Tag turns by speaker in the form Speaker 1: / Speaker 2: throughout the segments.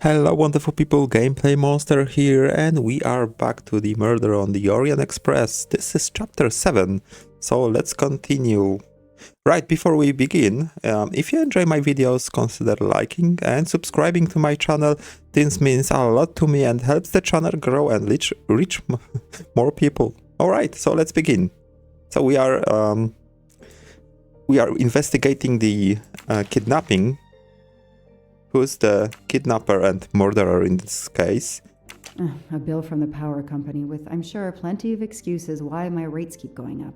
Speaker 1: Hello wonderful people, Gameplay Monster here, and we are back to the murder on the Orient Express. This is chapter 7, so let's continue. Right, before we begin, if you enjoy my videos, consider liking and subscribing to my channel. This means a lot to me and helps the channel grow and reach more people. Alright, so let's begin. So we are investigating the kidnapping. Who's the kidnapper and murderer in this case?
Speaker 2: A bill from the power company with, I'm sure, plenty of excuses why my rates keep going up.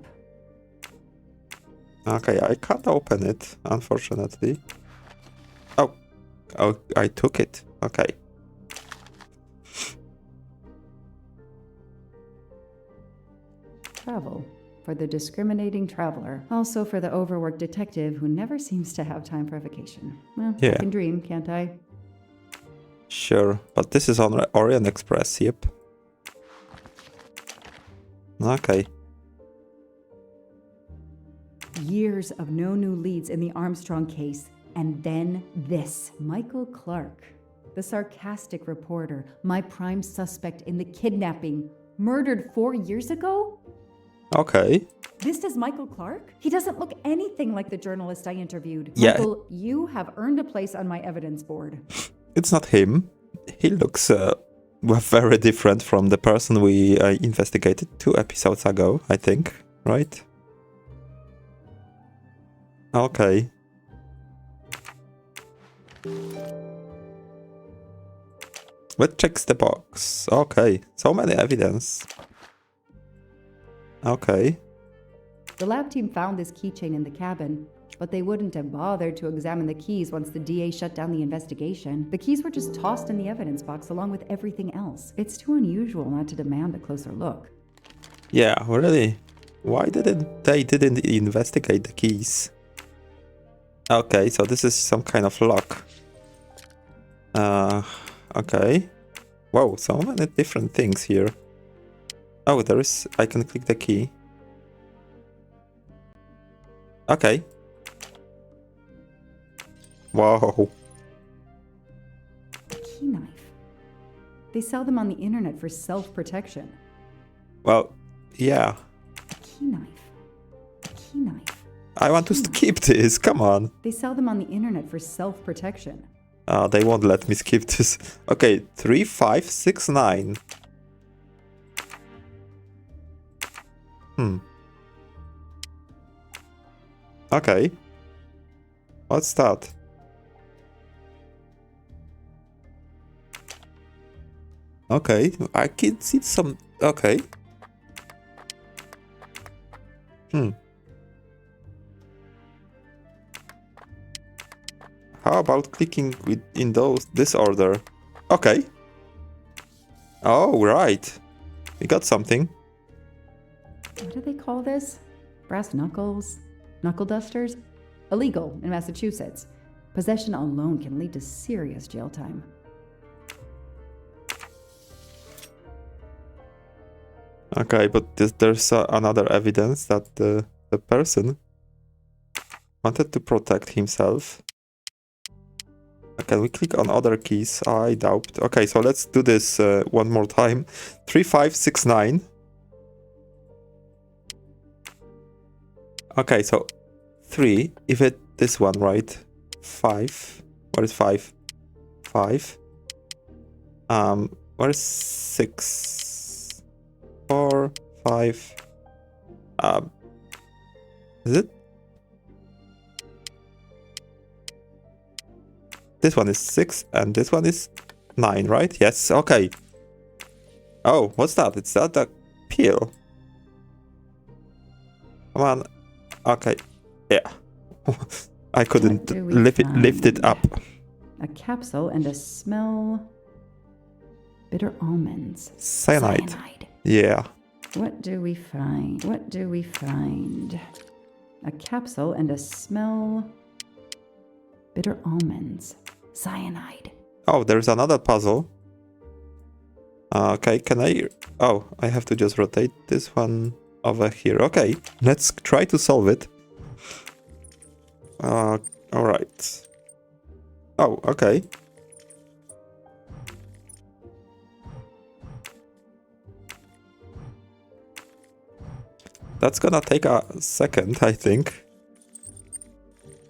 Speaker 1: Okay, I can't open it, unfortunately. Oh, I took it. Okay.
Speaker 2: Travel. For the discriminating traveler. Also for the overworked detective who never seems to have time for vacation. Well,
Speaker 1: Yeah.
Speaker 2: I can dream, can't I?
Speaker 1: Sure, but this is on Orient Express, yep. Okay.
Speaker 2: Years of no new leads in the Armstrong case. And then this. Michael Clark. The sarcastic reporter. My prime suspect in the kidnapping. Murdered 4 years ago?
Speaker 1: Okay.
Speaker 2: This is Michael Clark? He doesn't look anything like the journalist I interviewed.
Speaker 1: Yeah.
Speaker 2: Michael, you have earned a place on my evidence board.
Speaker 1: It's not him. He looks very different from the person we investigated 2 episodes ago, I think. Right? Okay. What checks the box? Okay. So many evidence. Okay.
Speaker 2: The lab team found this keychain in the cabin, but they wouldn't have bothered to examine the keys once the DA shut down the investigation. The keys were just tossed in the evidence box along with everything else. It's too unusual not to demand a closer look.
Speaker 1: Yeah, really? Why didn't they investigate the keys? Okay, so this is some kind of lock. Okay. Wow, so many different things here. Oh, there is... I can click the key. Okay. Wow.
Speaker 2: A key knife. They sell them on the internet for self-protection.
Speaker 1: Well, yeah.
Speaker 2: A key knife. A key knife.
Speaker 1: I want to skip this, come on.
Speaker 2: They sell them on the internet for self-protection.
Speaker 1: They won't let me skip this. Okay, 3569. Okay. What's that? Okay, I can see some... Okay. How about clicking in this order? Okay. Oh, right. We got something.
Speaker 2: What do they call this? Brass knuckles? Knuckle dusters? Illegal in Massachusetts. Possession alone can lead to serious jail time.
Speaker 1: Okay, but there's another evidence that the person wanted to protect himself. Can we click on other keys? I doubt. Okay, so let's do this one more time. 3569. Okay, so 3. If this one, right? 5. What is 5? 5. What is 6? 4, 5. Is it? This one is 6 and this one is 9, right? Yes, okay. Oh, what's that? It's that a pill? Come on. Okay. Yeah. I couldn't lift it up.
Speaker 2: A capsule and a smell... Bitter almonds.
Speaker 1: Cyanide. Yeah.
Speaker 2: What do we find? What do we find? A capsule and a smell... Bitter almonds. Cyanide.
Speaker 1: Oh, there's another puzzle. Okay, can I... Oh, I have to just rotate this one over here. Okay, let's try to solve it. Alright. Oh, okay. That's gonna take a second, I think.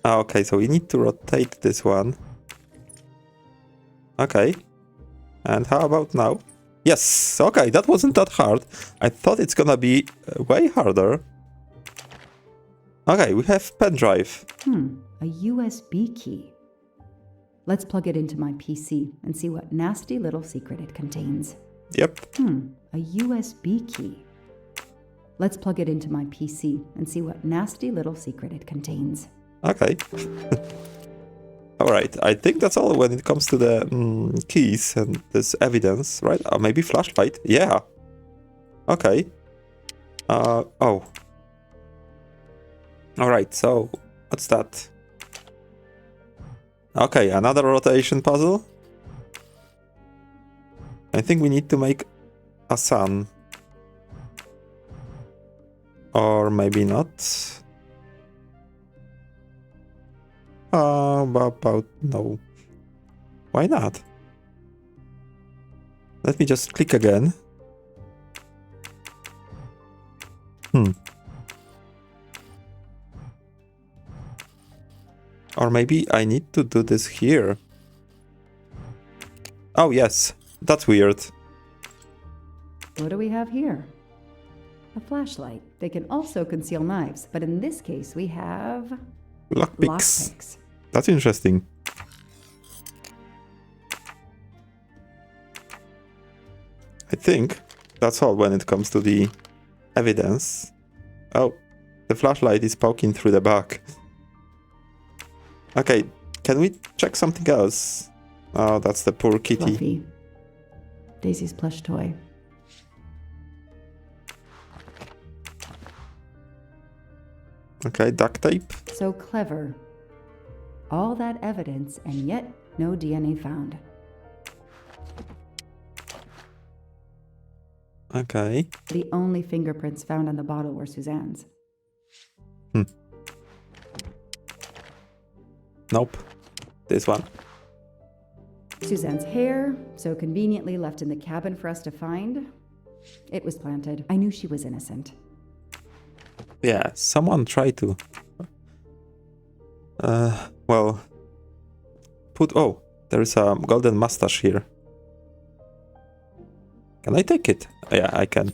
Speaker 1: Okay, so we need to rotate this one. Okay. And how about now? Yes, okay, that wasn't that hard. I thought it's gonna be way harder. Okay, we have pen drive.
Speaker 2: A USB key. Let's plug it into my PC and see what nasty little secret it contains.
Speaker 1: Yep.
Speaker 2: A USB key. Let's plug it into my PC and see what nasty little secret it contains.
Speaker 1: Okay. Alright, I think that's all when it comes to the keys and this evidence, right? Maybe flashlight? Yeah. Okay. Oh. Alright, so what's that? Okay, another rotation puzzle. I think we need to make a sun. Or maybe not. About no. Why not? Let me just click again. Or maybe I need to do this here. Oh yes, that's weird.
Speaker 2: What do we have here? A flashlight. They can also conceal knives, but in this case we have
Speaker 1: Lockpicks. That's interesting. I think that's all when it comes to the evidence. Oh, the flashlight is poking through the back. Okay, can we check something else? Oh, that's the poor kitty.
Speaker 2: Fluffy. Daisy's plush toy.
Speaker 1: Okay, duct tape.
Speaker 2: So clever. All that evidence, and yet no DNA found.
Speaker 1: Okay.
Speaker 2: The only fingerprints found on the bottle were Suzanne's.
Speaker 1: Nope. This one.
Speaker 2: Suzanne's hair, so conveniently left in the cabin for us to find. It was planted. I knew she was innocent.
Speaker 1: Yeah, someone tried to... well... Oh, there is a golden mustache here. Can I take it? Yeah, I can.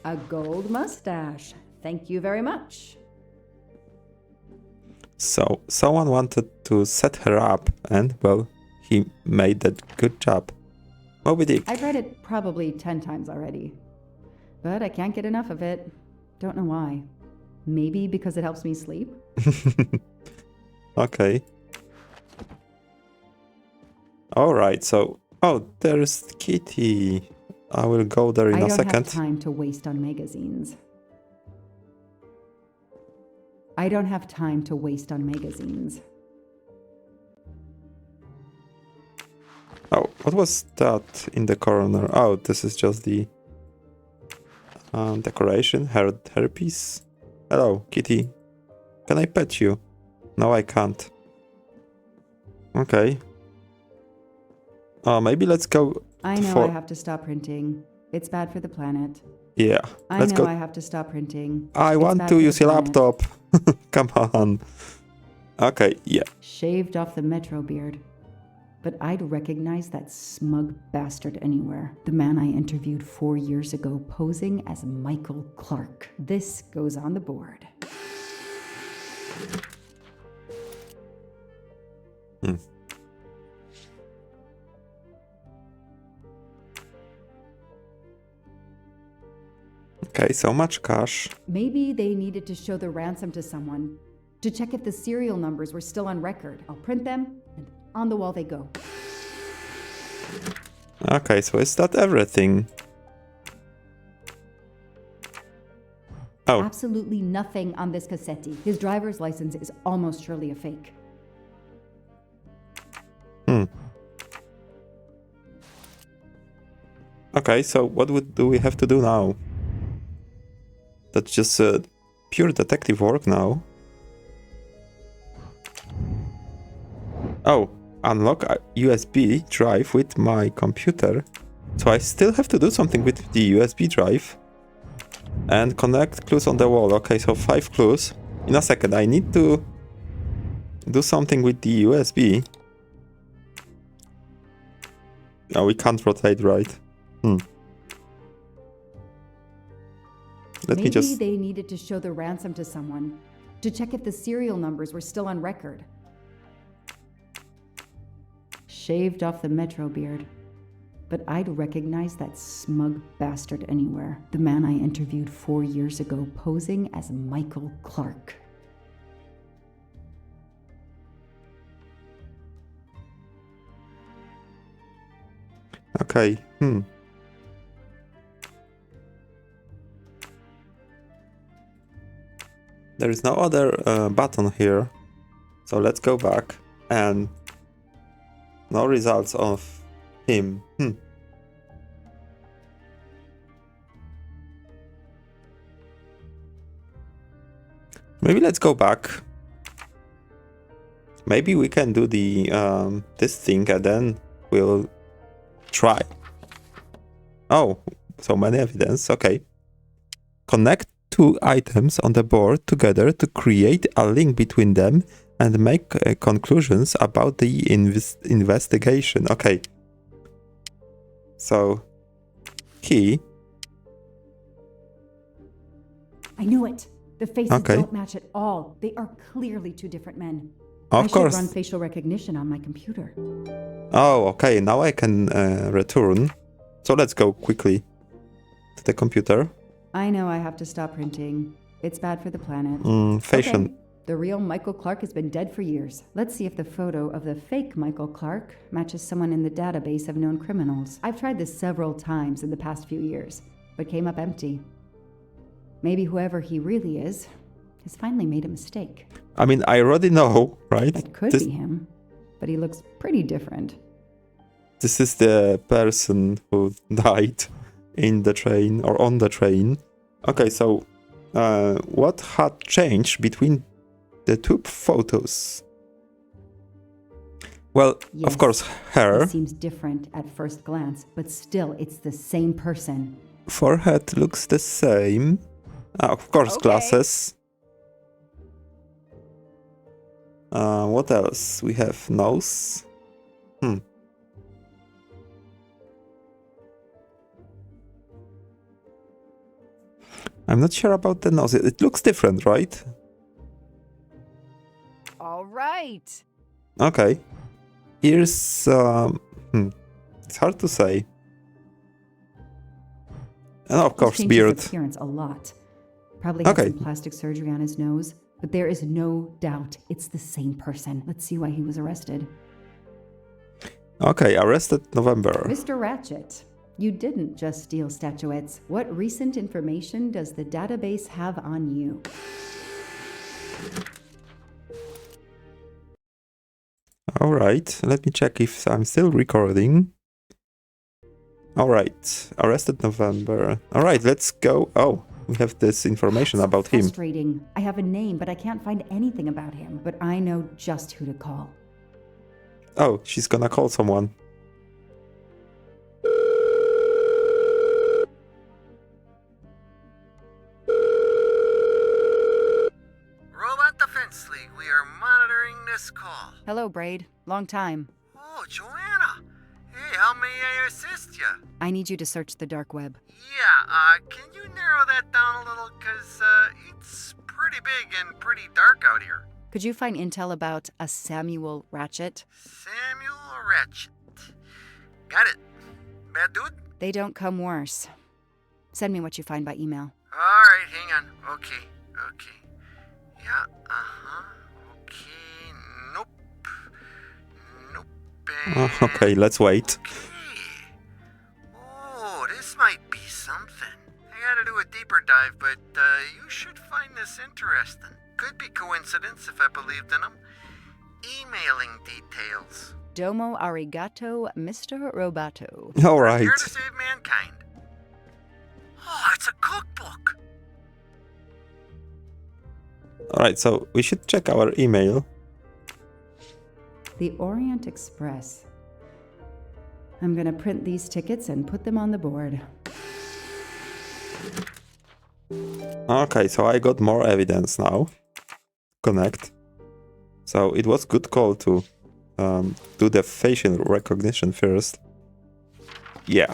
Speaker 2: A gold mustache. Thank you very much.
Speaker 1: So, someone wanted to set her up, and, well, he made that good job. Moby Dick.
Speaker 2: I've read it probably 10 times already. But I can't get enough of it. Don't know why. Maybe because it helps me sleep?
Speaker 1: Okay. Alright, so... Oh, there's Kitty. I will go there in a second.
Speaker 2: I don't have time to waste on magazines.
Speaker 1: Oh, what was that in the corner? Oh, this is just the decoration, her piece. Hello, Kitty. Can I pet you? No, I can't. Okay. Maybe let's go.
Speaker 2: I know I have to stop printing. It's bad for the planet.
Speaker 1: Yeah, let's go.
Speaker 2: I have to stop printing.
Speaker 1: I want to use your laptop. Come on. Okay, yeah.
Speaker 2: Shaved off the Metro beard. But I'd recognize that smug bastard anywhere. The man I interviewed 4 years ago posing as Michael Clark. This goes on the board.
Speaker 1: Okay, so much cash.
Speaker 2: Maybe they needed to show the ransom to someone to check if the serial numbers were still on record. I'll print them, and on the wall they go.
Speaker 1: Okay, so is that everything? Oh.
Speaker 2: Absolutely nothing on this Cassetti. His driver's license is almost surely a fake.
Speaker 1: Okay, so what do we have to do now? That's just pure detective work now. Oh, unlock a USB drive with my computer. So I still have to do something with the USB drive. And connect clues on the wall. Okay, so 5 clues. In a second, I need to do something with the USB. No, we can't rotate, right?
Speaker 2: Maybe they needed to show the ransom to someone, to check if the serial numbers were still on record. Shaved off the Metro beard. But I'd recognize that smug bastard anywhere. The man I interviewed 4 years ago posing as Michael Clark.
Speaker 1: Okay, There is no other button here. So let's go back. And no results of him. Maybe let's go back. Maybe we can do the this thing and then we'll try. Oh, so many evidence. Okay. Connect 2 items on the board together to create a link between them and make conclusions about the investigation. Okay. So, key.
Speaker 2: I knew it. The faces don't match at all. They are clearly 2 different men.
Speaker 1: Of course.
Speaker 2: I should run facial recognition on my computer.
Speaker 1: Oh, okay. Now I can return. So let's go quickly to the computer.
Speaker 2: I know I have to stop printing. It's bad for the planet.
Speaker 1: Facial.
Speaker 2: Okay. The real Michael Clark has been dead for years. Let's see if the photo of the fake Michael Clark matches someone in the database of known criminals. I've tried this several times in the past few years, but came up empty. Maybe whoever he really is has finally made a mistake.
Speaker 1: I mean, I already know, right?
Speaker 2: It could be him, but he looks pretty different.
Speaker 1: This is the person who died in the train or on the train. Okay, so what had changed between the 2 photos? Well,
Speaker 2: yes,
Speaker 1: of course, hair.
Speaker 2: It seems different at first glance, but still, it's the same person.
Speaker 1: Forehead looks the same. Of course, glasses. What else? We have nose. I'm not sure about the nose. It looks different, right?
Speaker 3: All right.
Speaker 1: Okay. Ears, it's hard to say. And of course, beard.
Speaker 2: His appearance a lot. Probably had some plastic surgery on his nose, but there is no doubt it's the same person. Let's see why he was arrested.
Speaker 1: Okay, arrested November.
Speaker 2: Mr. Ratchett, you didn't just steal statuettes. What recent information does the database have on you?
Speaker 1: All right, let me check if I'm still recording. All right, arrested November. All right, let's go. Oh, we have this information about him.
Speaker 2: Frustrating. I have a name, but I can't find anything about him. But I know just who to call.
Speaker 1: Oh, she's gonna call someone.
Speaker 4: Robot Defense League, we are monitoring this call.
Speaker 2: Hello, Braid. Long time.
Speaker 4: Oh, Joanna. Hey, how may I assist you?
Speaker 2: I need you to search the dark web.
Speaker 4: Yeah, can you narrow that down a little? Cause, it's pretty big and pretty dark out here.
Speaker 2: Could you find intel about a Samuel Ratchett?
Speaker 4: Samuel Ratchett. Got it. Bad dude?
Speaker 2: They don't come worse. Send me what you find by email.
Speaker 4: Alright, hang on. Okay. Yeah, okay, nope.
Speaker 1: Okay, let's wait.
Speaker 4: Okay. Oh, this might be something. I gotta do a deeper dive, but you should find this interesting. Could be coincidence if I believed in them. Emailing details.
Speaker 2: Domo arigato, Mr. Roboto.
Speaker 1: All right.
Speaker 4: Here to save mankind. Oh, it's a cookbook.
Speaker 1: All right, so we should check our email.
Speaker 2: The Orient Express. I'm gonna print these tickets and put them on the board.
Speaker 1: Okay, so I got more evidence now. Connect. So it was good call to do the facial recognition first. Yeah.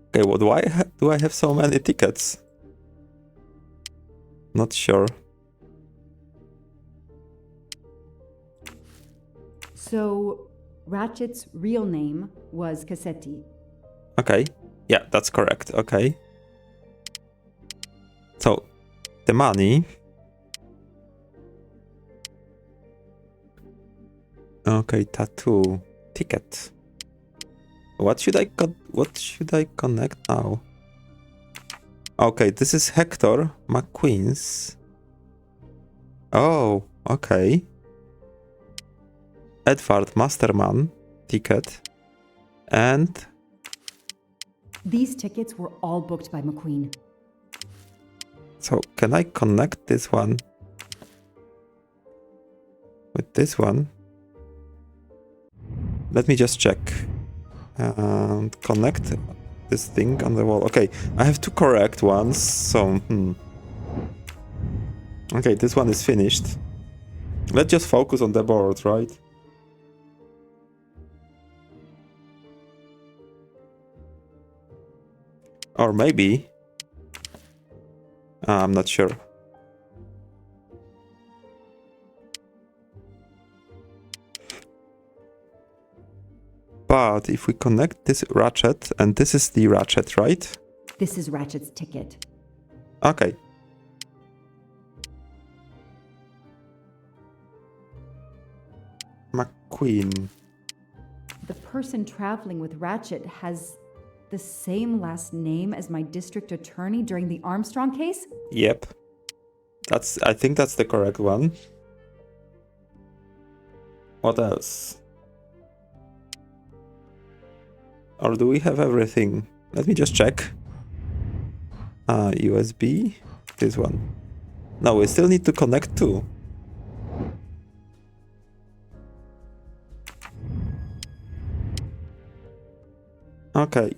Speaker 1: Okay, what do I have so many tickets? Not sure.
Speaker 2: So, Ratchett's real name was Cassetti.
Speaker 1: Okay. Yeah, that's correct. Okay. So, the money. Okay, tattoo. Ticket. What should I connect now? Okay, this is Hector MacQueen's. Oh, okay. Edward Masterman ticket. And
Speaker 2: These tickets were all booked by McQueen.
Speaker 1: so can I connect this one with this one? Let me just check. And connect this thing on the wall. Okay, I have two correct ones, so okay, this one is finished. Let's just focus on the board, right? Or maybe I'm not sure. But if we connect this Ratchett, and this is the Ratchett, right?
Speaker 2: This is Ratchett's ticket.
Speaker 1: Okay. McQueen.
Speaker 2: The person traveling with Ratchett has the same last name as my district attorney during the Armstrong case?
Speaker 1: Yep. I think that's the correct one. What else? Or do we have everything? Let me just check. USB. This one. No, we still need to connect two. Okay.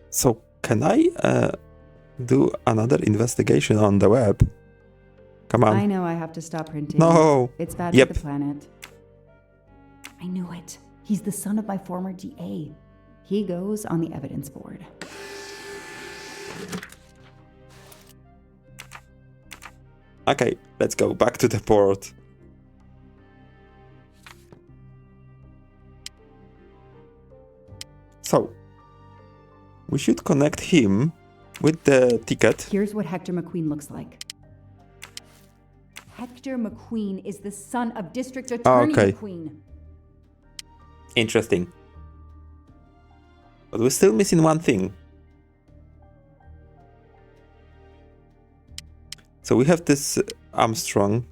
Speaker 1: So can I do another investigation on the web? Come on.
Speaker 2: I know I have to stop printing.
Speaker 1: No.
Speaker 2: It's bad
Speaker 1: Yep.
Speaker 2: for the planet. I knew it. He's the son of my former DA. He goes on the evidence board.
Speaker 1: Okay, let's go back to the board. So, we should connect him with the ticket.
Speaker 2: Here's what Hector MacQueen looks like. Hector MacQueen is the son of District Attorney
Speaker 1: Okay.
Speaker 2: MacQueen.
Speaker 1: Interesting. But we're still missing one thing. So we have this Armstrong.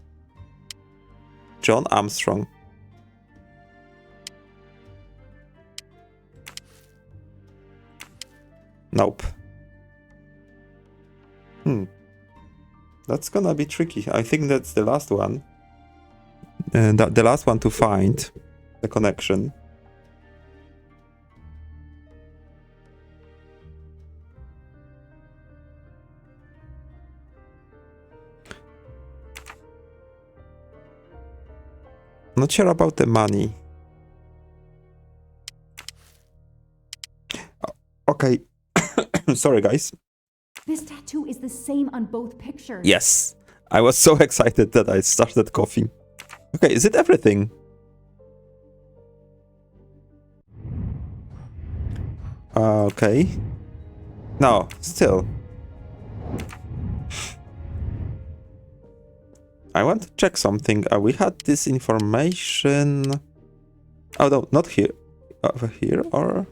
Speaker 1: John Armstrong. Nope. That's gonna be tricky. I think that's the last one. And the last one to find the connection. Not sure about the money. Okay. Sorry, guys.
Speaker 2: This tattoo is the same on both pictures.
Speaker 1: Yes. I was so excited that I started coughing. Okay, is it everything? Okay. No, still. I want to check something. We had this information. Oh no, not here. Over here, or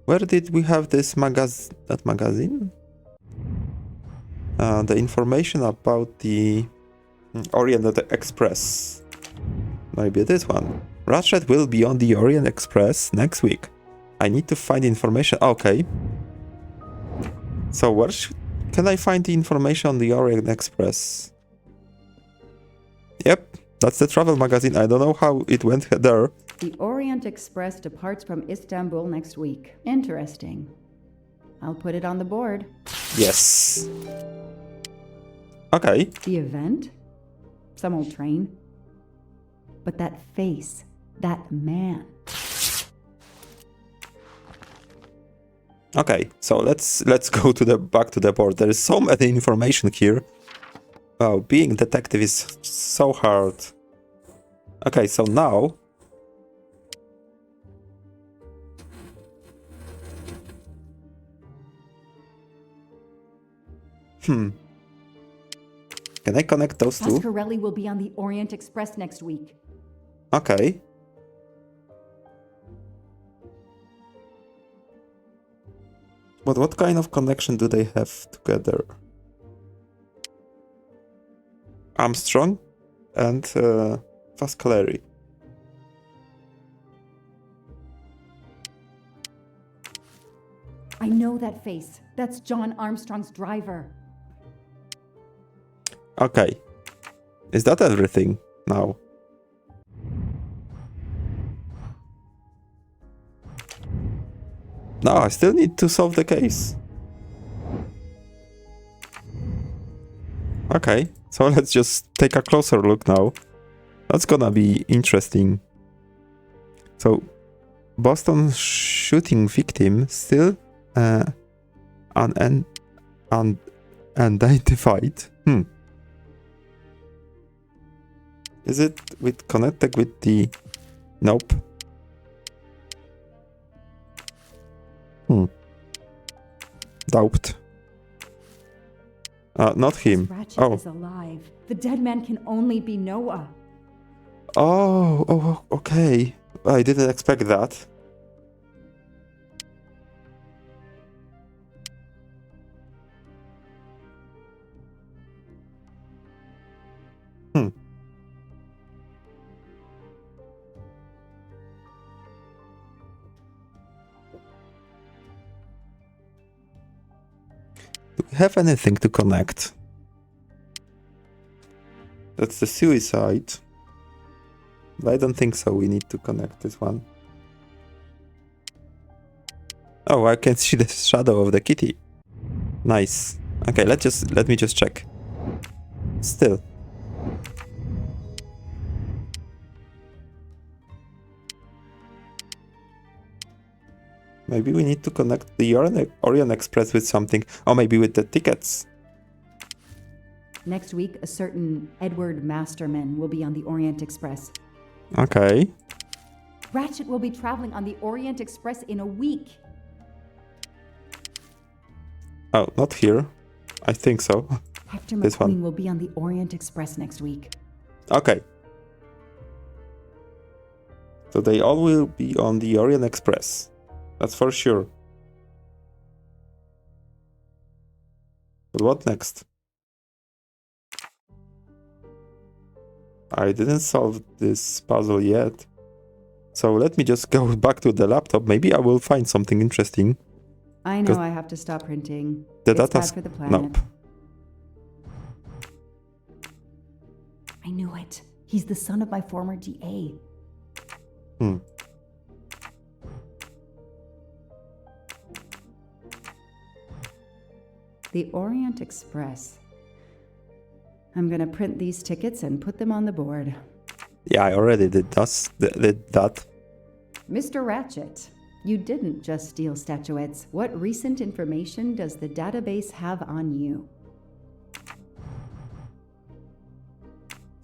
Speaker 1: where did we have this magazine? The information about the Orient Express. Maybe this one. Ratchett will be on the Orient Express next week. I need to find information. Okay. So where can I find the information on the Orient Express? Yep, That's the travel magazine. I don't know how it went there.
Speaker 2: The Orient Express departs from Istanbul next week. Interesting. I'll put it on the board.
Speaker 1: Yes. Okay.
Speaker 2: The event? Some old train. But that face, that man.
Speaker 1: Okay, so let's go to the back to the board. There is so much information here. Wow, being detective is so hard. Okay, so now can I connect those two?
Speaker 2: Pasquarelli will be on the Orient Express next week.
Speaker 1: Okay. But what kind of connection do they have together? Amstrong and Pasquarelli.
Speaker 2: I know that face. That's John Armstrong's driver.
Speaker 1: Okay. Is that everything now? No, I still need to solve the case. Okay, so let's just take a closer look now. That's gonna be interesting. So, Boston shooting victim still unidentified. Is it connected with the... Nope. Doubt. Not him.
Speaker 2: Ratchett is alive. The dead man can only be Noah.
Speaker 1: Oh, okay. I didn't expect that. Do we have anything to connect? That's the suicide. But I don't think so. We need to connect this one. Oh, I can see the shadow of the kitty. Nice. Okay, let me just check. Still. Maybe we need to connect the Orient Express with something. Or maybe with the tickets.
Speaker 2: Next week, a certain Edward Masterman will be on the Orient Express.
Speaker 1: Okay.
Speaker 2: Ratchett will be traveling on the Orient Express in a week.
Speaker 1: Oh, not here. I think so.
Speaker 2: Hector
Speaker 1: This one.
Speaker 2: MacQueen will be on the Orient Express next week.
Speaker 1: Okay. So they all will be on the Orient Express. That's for sure. But what next? I didn't solve this puzzle yet. So let me just go back to the laptop. Maybe I will find something interesting.
Speaker 2: I know I have to stop printing.
Speaker 1: The
Speaker 2: It's
Speaker 1: data...
Speaker 2: bad for the planet.
Speaker 1: Nope.
Speaker 2: I knew it. He's the son of my former DA. The Orient Express. I'm gonna print these tickets and put them on the board.
Speaker 1: Yeah, I already did that.
Speaker 2: Mr. Ratchett, you didn't just steal statuettes. What recent information does the database have on you?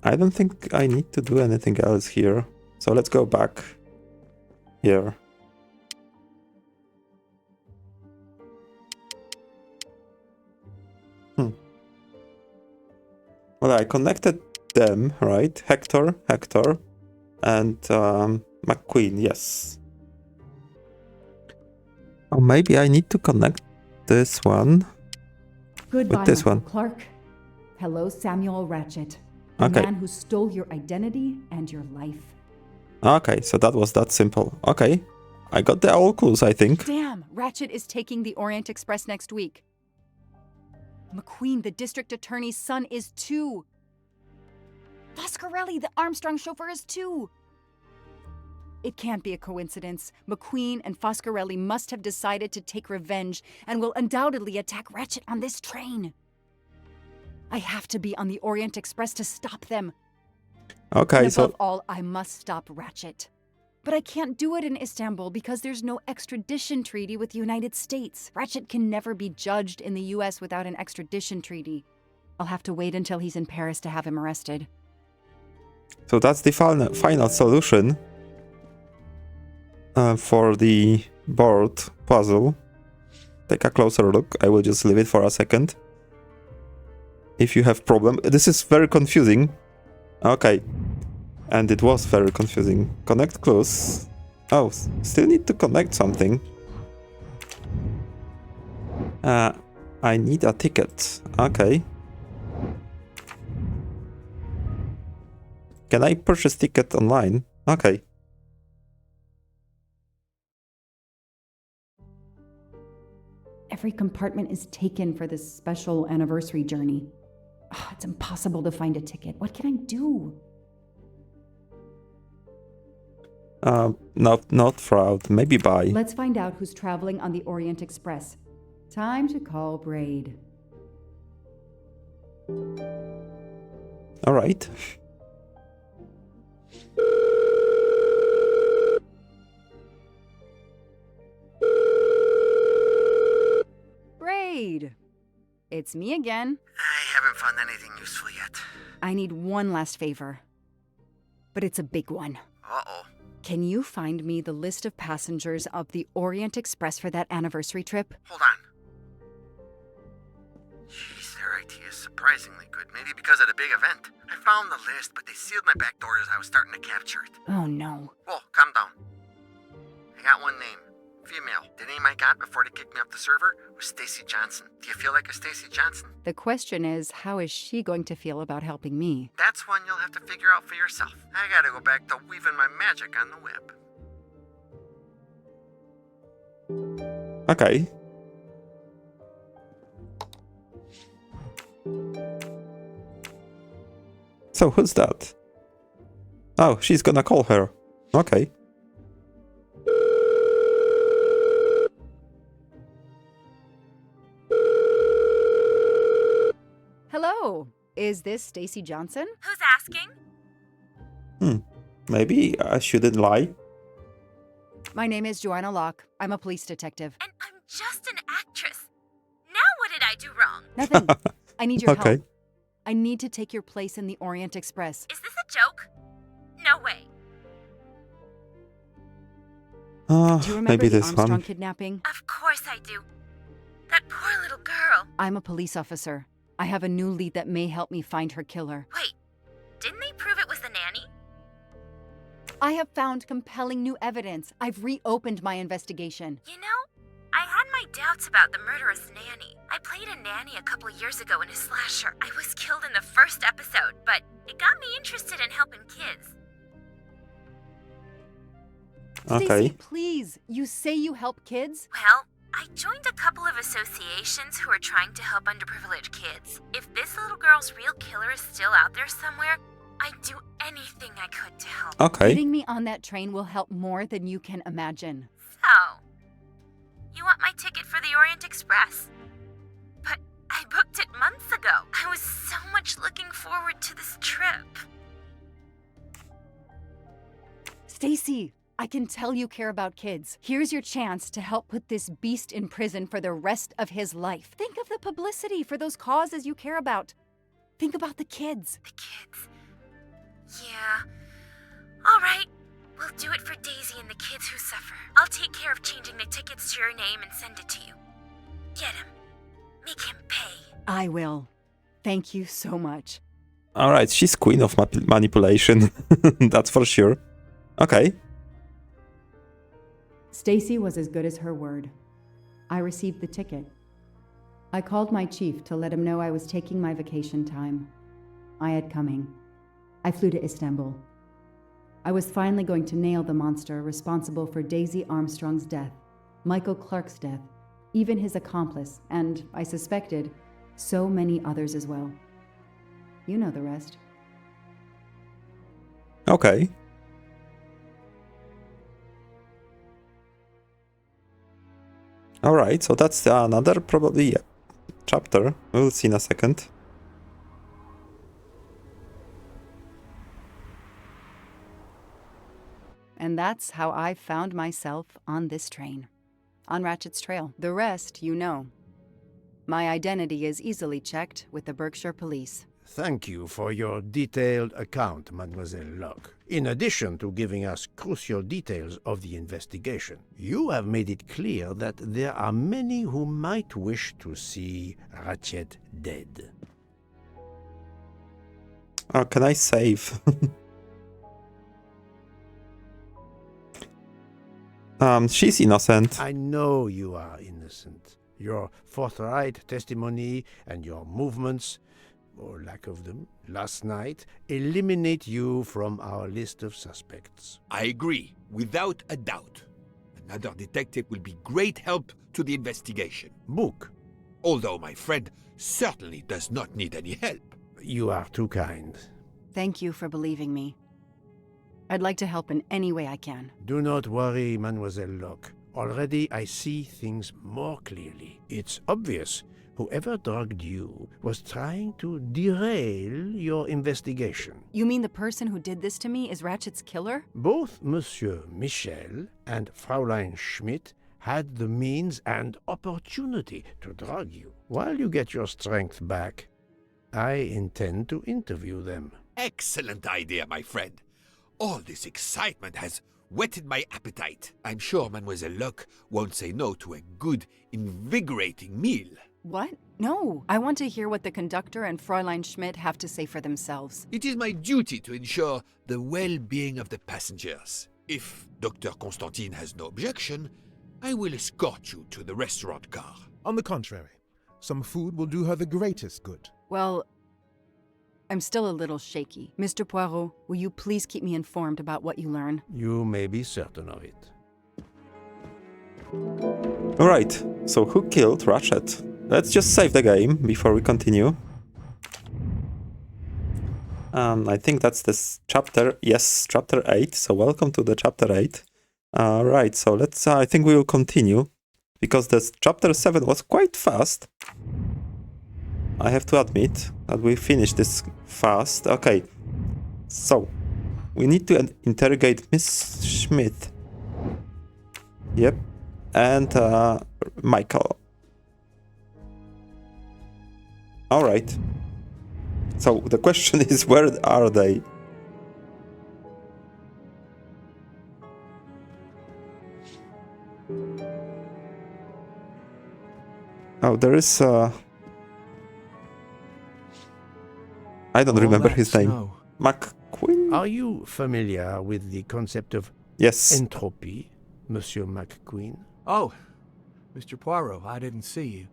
Speaker 1: I don't think I need to do anything else here. So let's go back here. Well, I connected them, right? Hector, and MacQueen, yes. Oh, maybe I need to connect this one
Speaker 2: Goodbye,
Speaker 1: with this
Speaker 2: Michael
Speaker 1: one.
Speaker 2: Clark. Hello, Samuel Ratchett. The
Speaker 1: Okay.
Speaker 2: man who stole your identity and your life.
Speaker 1: Okay, so that was that simple. Okay, I got the all clues, I think.
Speaker 2: Damn, Ratchett is taking the Orient Express next week. MacQueen, the district attorney's son, is too. Foscarelli, the Armstrong chauffeur, is too. It can't be a coincidence. MacQueen and Foscarelli must have decided to take revenge and will undoubtedly attack Ratchett on this train. I have to be on the Orient Express to stop them.
Speaker 1: Okay,
Speaker 2: And above all, I must stop Ratchett. But I can't do it in Istanbul because there's no extradition treaty with the United States. Ratchett can never be judged in the US without an extradition treaty. I'll have to wait until he's in Paris to have him arrested.
Speaker 1: So that's the final solution for the board puzzle. Take a closer look. I will just leave it for a second. If you have problem, this is very confusing. Okay, and it was very confusing. Connect clues. Oh, still need to connect something. I need a ticket. Okay. Can I purchase ticket online? Okay.
Speaker 2: Every compartment is taken for this special anniversary journey. Oh, it's impossible to find a ticket. What can I do?
Speaker 1: Not fraud. Maybe buy.
Speaker 2: Let's find out who's traveling on the Orient Express. Time to call Braid.
Speaker 1: All right.
Speaker 2: Braid! It's me again.
Speaker 4: I haven't found anything useful yet.
Speaker 2: I need one last favor. But it's a big one.
Speaker 4: Uh-oh.
Speaker 2: Can you find me the list of passengers of the Orient Express for that anniversary trip?
Speaker 4: Hold on. Jeez, their IT is surprisingly good. Maybe because of the big event. I found the list, but they sealed my back door as I was starting to capture it.
Speaker 2: Oh no.
Speaker 4: Whoa, calm down. I got one name. Female. The name I got before they kicked me off the server was Stacy Johnson. Do you feel like a Stacy Johnson?
Speaker 2: The question is, how is she going to feel about helping me?
Speaker 4: That's one you'll have to figure out for yourself. I gotta go back to weaving my magic on the web.
Speaker 1: Okay. So who's that? Oh, she's gonna call her. Okay.
Speaker 2: Hello, is this Stacy Johnson?
Speaker 3: Who's asking?
Speaker 1: Maybe I shouldn't lie.
Speaker 2: My name is Joanna Locke. I'm a police detective.
Speaker 3: And I'm just an actress. Now what did I do wrong?
Speaker 2: Nothing. I need your
Speaker 1: Okay.
Speaker 2: help. I need to take your place in the Orient Express.
Speaker 3: Is this a joke? No way.
Speaker 2: Do you remember
Speaker 1: Maybe
Speaker 2: the
Speaker 1: this
Speaker 2: Armstrong
Speaker 1: one.
Speaker 2: kidnapping?
Speaker 3: Of course I do. That poor little girl.
Speaker 2: I'm a police officer. I have a new lead that may help me find her killer.
Speaker 3: Wait, didn't they prove it was the nanny?
Speaker 2: I have found compelling new evidence. I've reopened my investigation.
Speaker 3: You know, I had my doubts about the murderous nanny. I played a nanny a couple years ago in a slasher. I was killed in the first episode, but it got me interested in helping kids.
Speaker 1: Okay.
Speaker 2: Stacy, please. You say you help kids?
Speaker 3: Well, I joined a couple of associations who are trying to help underprivileged kids. If this little girl's real killer is still out there somewhere, I'd do anything I could to help.
Speaker 1: Okay.
Speaker 2: Getting me on that train will help more than you can imagine.
Speaker 3: So, you want my ticket for the Orient Express? But I booked it months ago. I was so much looking forward to this trip.
Speaker 2: Stacy, I can tell you care about kids. Here's your chance to help put this beast in prison for the rest of his life. Think of the publicity for those causes you care about. Think about the kids.
Speaker 3: The kids. Yeah. All right. We'll do it for Daisy and the kids who suffer. I'll take care of changing the tickets to your name and send it to you. Get him. Make him pay.
Speaker 2: I will. Thank you so much.
Speaker 1: All right. She's queen of manipulation. That's for sure. Okay.
Speaker 2: Stacy was as good as her word. I received the ticket. I called my chief to let him know I was taking my vacation time. I had coming. I flew to Istanbul. I was finally going to nail the monster responsible for Daisy Armstrong's death, Michael Clark's death, even his accomplice, and, I suspected, so many others as well. You know the rest.
Speaker 1: Okay. Alright, so that's another probably chapter. We'll see in a second.
Speaker 2: And that's how I found myself on this train. On Ratchett's trail. The rest, you know. My identity is easily checked with the Berkshire Police.
Speaker 5: Thank you for your detailed account, Mademoiselle Locke. In addition to giving us crucial details of the investigation, you have made it clear that there are many who might wish to see Ratchett dead.
Speaker 1: Can I save? She's innocent.
Speaker 5: I know you are innocent. Your forthright testimony and your movements, or lack of them, last night, eliminate you from our list of suspects.
Speaker 6: I agree, without a doubt. Another detective will be great help to the investigation.
Speaker 5: Book.
Speaker 6: Although my friend certainly does not need any help.
Speaker 5: You are too kind.
Speaker 2: Thank you for believing me. I'd like to help in any way I can.
Speaker 5: Do not worry, Mademoiselle Locke. Already I see things more clearly. It's obvious whoever drugged you was trying to derail your investigation.
Speaker 2: You mean the person who did this to me is Ratchett's killer?
Speaker 5: Both Monsieur Michel and Fraulein Schmidt had the means and opportunity to drug you. While you get your strength back, I intend to interview them.
Speaker 6: Excellent idea, my friend. All this excitement has whetted my appetite. I'm sure Mademoiselle Locke won't say no to a good, invigorating meal.
Speaker 2: What? No. I want to hear what the conductor and Fräulein Schmidt have to say for themselves.
Speaker 6: It is my duty to ensure the well-being of the passengers. If Dr. Constantine has no objection, I will escort you to the restaurant car.
Speaker 7: On the contrary, some food will do her the greatest good.
Speaker 2: Well, I'm still a little shaky. Mr. Poirot, will you please keep me informed about what you learn?
Speaker 5: You may be certain of it.
Speaker 1: Alright, so who killed Ratchett? Let's just save the game before we continue. I think that's this chapter. Yes, chapter 8. So welcome to the chapter 8. Right, so let's, I think we will continue. Because this chapter 7 was quite fast. I have to admit that we finished this fast. Okay, so we need to interrogate Ms Schmidt. Yep, and Michel. All right. So the question is, where are they? Oh, there is. I don't remember his name. MacQueen?
Speaker 5: Are you familiar with the concept of
Speaker 1: Yes.
Speaker 5: entropy, Monsieur MacQueen?
Speaker 8: Oh, Mr. Poirot, I didn't see you.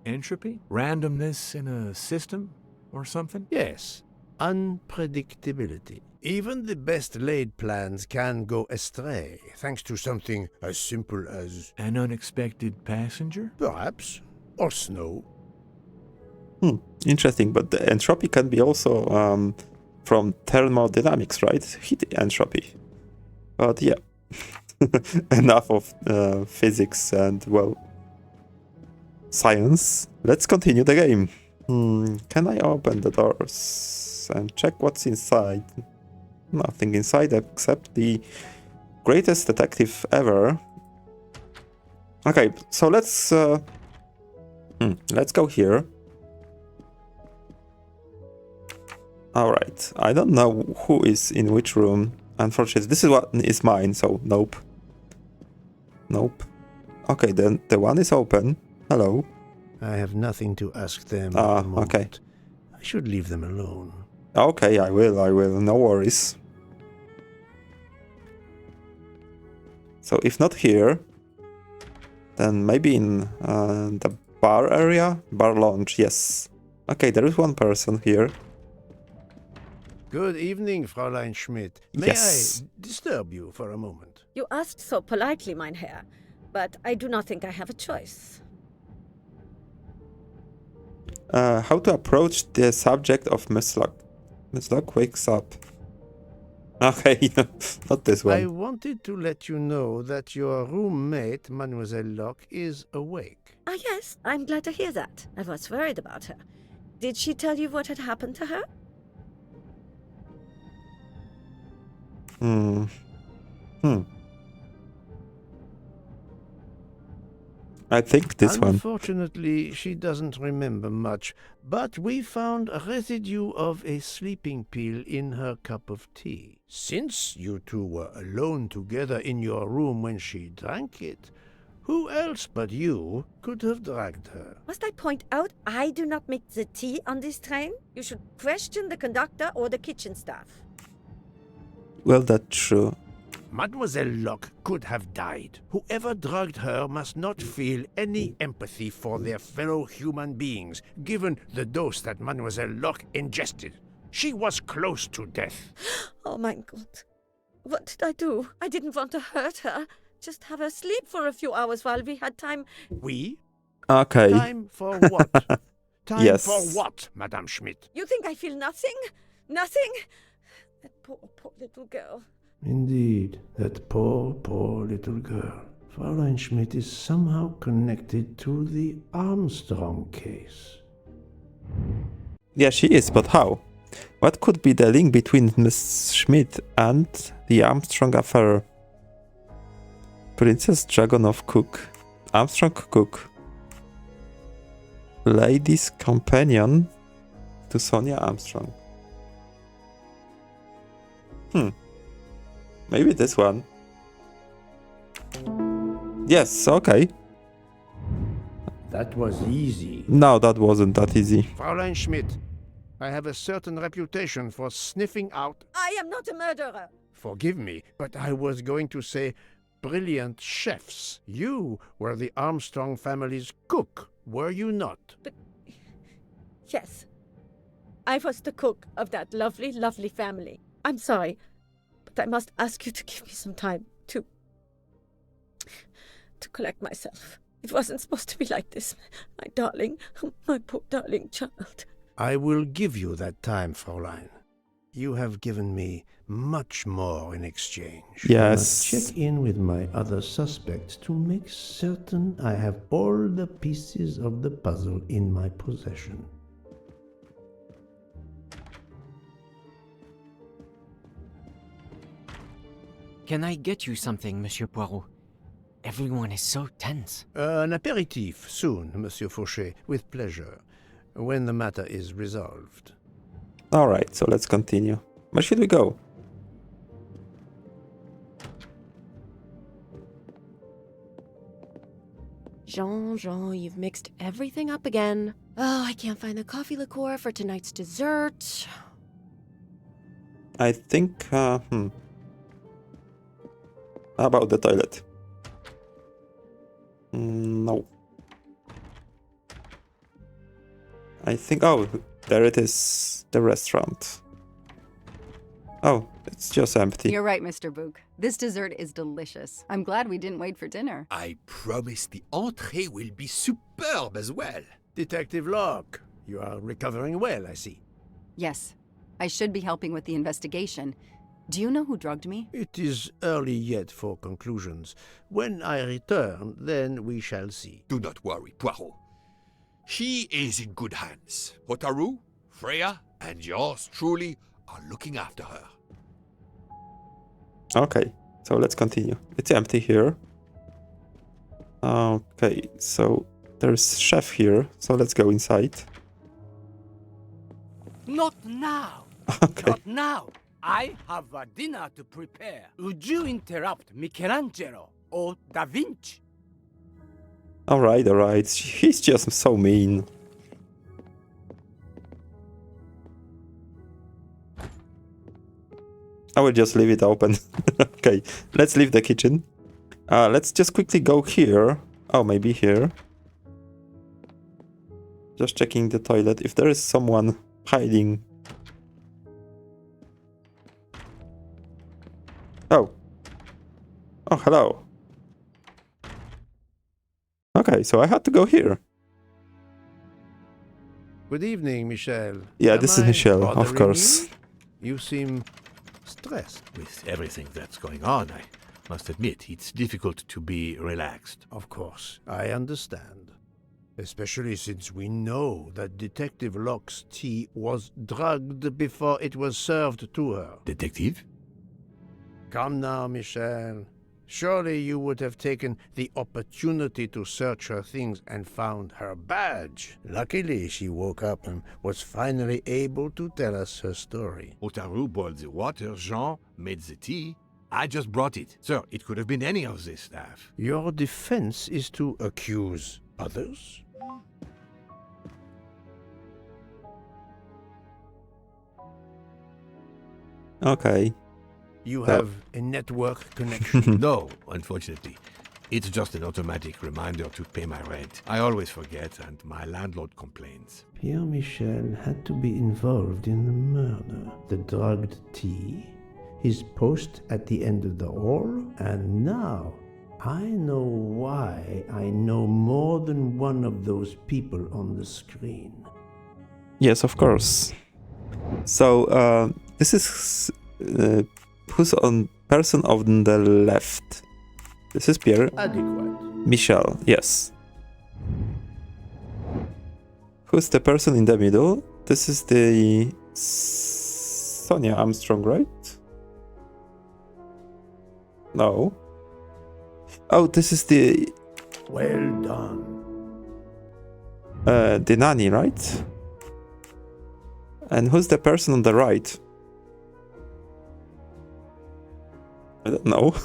Speaker 8: Entropy? Randomness in a system or something?
Speaker 5: Yes, unpredictability. Even the best laid plans can go astray, thanks to something as simple as...
Speaker 8: An unexpected passenger?
Speaker 5: perhaps, or snow.
Speaker 1: Interesting, but the entropy can be also from thermodynamics, right? Heat entropy. But yeah, enough of physics and, well, science. Let's continue the game. Can I open the doors and check what's inside? Nothing inside except the greatest detective ever. Okay, so let's go here. Alright, I don't know who is in which room. Unfortunately, this is what is mine, so nope. Nope. Okay, then the one is open. Hello.
Speaker 5: I have nothing to ask them at the moment.
Speaker 1: Okay.
Speaker 5: I should leave them alone.
Speaker 1: Okay, I will, no worries. So if not here, then maybe in the bar area? Bar lounge, yes. Okay, there is one person here.
Speaker 5: Good evening, Fräulein Schmidt. May
Speaker 1: Yes.
Speaker 5: I disturb you for a moment?
Speaker 9: You asked so politely, mein Herr, but I do not think I have a choice.
Speaker 1: How to approach the subject of Ms. Locke. Ms. Locke wakes up. Okay, not this
Speaker 5: I
Speaker 1: one.
Speaker 5: wanted to let you know that your roommate, Mademoiselle Locke, is awake.
Speaker 9: Ah, yes, I'm glad to hear that. I was worried about her. Did she tell you what had happened to her?
Speaker 1: Hmm. Hmm. I think this one.
Speaker 5: Unfortunately, she doesn't remember much, but we found a residue of a sleeping pill in her cup of tea. Since you two were alone together in your room when she drank it, who else but you could have dragged her?
Speaker 9: Must I point out I do not make the tea on this train? You should question the conductor or the kitchen staff.
Speaker 1: Well, that's true.
Speaker 5: Mademoiselle Locke could have died. Whoever drugged her must not feel any empathy for their fellow human beings, given the dose that Mademoiselle Locke ingested. She was close to death.
Speaker 9: Oh my God. What did I do? I didn't want to hurt her. Just have her sleep for a few hours while we had time.
Speaker 5: We?
Speaker 1: Okay.
Speaker 5: Time for what? Time
Speaker 1: Yes.
Speaker 5: for what, Madame Schmidt?
Speaker 9: You think I feel nothing? Nothing? That poor little girl.
Speaker 5: Indeed, that poor little girl. Fräulein Schmidt is somehow connected to the Armstrong case.
Speaker 1: Yeah, she is, but how? What could be the link between Ms Schmidt and the Armstrong affair? Princess Dragonov Cook. Armstrong Cook. Lady's companion to Sonia Armstrong. Maybe this one. Yes, okay.
Speaker 5: That was easy.
Speaker 1: No, that wasn't that easy.
Speaker 5: Fräulein Schmidt, I have a certain reputation for sniffing out.
Speaker 9: I am not a murderer.
Speaker 5: Forgive me, but I was going to say brilliant chefs. You were the Armstrong family's cook, were you not?
Speaker 9: Yes. I was the cook of that lovely, lovely family. I'm sorry, but I must ask you to give me some time to collect myself. It wasn't supposed to be like this. My darling, my poor darling child.
Speaker 5: I will give you that time, Fräulein. You have given me much more in exchange.
Speaker 1: Yes.
Speaker 5: I must check in with my other suspects to make certain I have all the pieces of the puzzle in my possession.
Speaker 10: Can I get you something, Monsieur Poirot? Everyone is so tense.
Speaker 5: An aperitif soon, Monsieur Fauchet, with pleasure, when the matter is resolved.
Speaker 1: Alright, so let's continue. Where should we go?
Speaker 11: Jean, you've mixed everything up again. Oh, I can't find the coffee liqueur for tonight's dessert.
Speaker 1: I think, How about the toilet? No. I think, oh, there it is, the restaurant. Oh, it's just empty.
Speaker 2: You're right, Mr. Book. This dessert is delicious. I'm glad we didn't wait for dinner.
Speaker 6: I promise the entree will be superb as well.
Speaker 5: Detective Locke, you are recovering well, I see.
Speaker 2: Yes, I should be helping with the investigation. Do you know who drugged me?
Speaker 5: It is early yet for conclusions. When I return, then we shall see.
Speaker 6: Do not worry, Poirot. She is in good hands. Hotaru, Freya, and yours truly are looking after her.
Speaker 1: Okay, so let's continue. It's empty here. Okay, so there's chef here, so let's go inside.
Speaker 12: Not now.
Speaker 1: Okay.
Speaker 12: Not now. I have a dinner to prepare. Would you interrupt Michelangelo or Da Vinci?
Speaker 1: Alright. He's just so mean. I will just leave it open. Okay, let's leave the kitchen. Let's just quickly go here. Oh, maybe here. Just checking the toilet. If there is someone hiding. Oh. Oh, hello. Okay, so I had to go here.
Speaker 5: Good evening, Michel.
Speaker 1: Yeah,
Speaker 5: Am
Speaker 1: this is
Speaker 5: I
Speaker 1: Michel, of
Speaker 5: bothering
Speaker 1: course.
Speaker 5: You seem Stressed.
Speaker 6: With everything that's going on, I must admit it's difficult to be relaxed.
Speaker 5: Of course, I understand. Especially since we know that Detective Locke's tea was drugged before it was served to her.
Speaker 6: Detective?
Speaker 5: Come now, Michel. Surely you would have taken the opportunity to search her things and found her badge. Luckily, she woke up and was finally able to tell us her story.
Speaker 6: Otaru boiled the water, Jean made the tea. I just brought it. Sir, it could have been any of the staff.
Speaker 5: Your defense is to accuse others?
Speaker 1: Okay.
Speaker 5: You have a network connection?
Speaker 6: No, unfortunately. It's just an automatic reminder to pay my rent. I always forget, and my landlord complains.
Speaker 5: Pierre Michel had to be involved in the murder. The drugged tea, his post at the end of the hall, and now I know why I know more than one of those people on the screen.
Speaker 1: Yes, of course. So, this is who's on person on the left? This is Pierre.
Speaker 5: Adequate.
Speaker 1: Michel, yes. Who's the person in the middle? This is the Sonia Armstrong, right? No. Oh, this is the
Speaker 5: Well done.
Speaker 1: the nanny, right? And who's the person on the right? I don't know.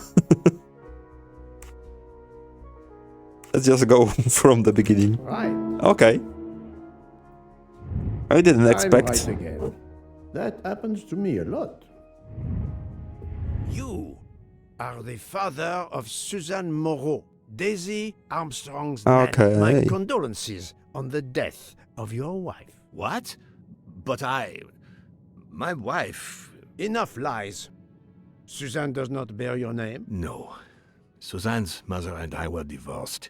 Speaker 1: Let's just go from the beginning.
Speaker 5: Right.
Speaker 1: Okay. I didn't expect.
Speaker 5: I'm right again. That happens to me a lot. You are the father of Suzanne Moreau, Daisy Armstrong's nanny.
Speaker 1: Okay.
Speaker 5: My condolences on the death of your wife.
Speaker 6: What? But my wife...
Speaker 5: Enough lies. Suzanne does not bear your name?
Speaker 6: No. Suzanne's mother and I were divorced.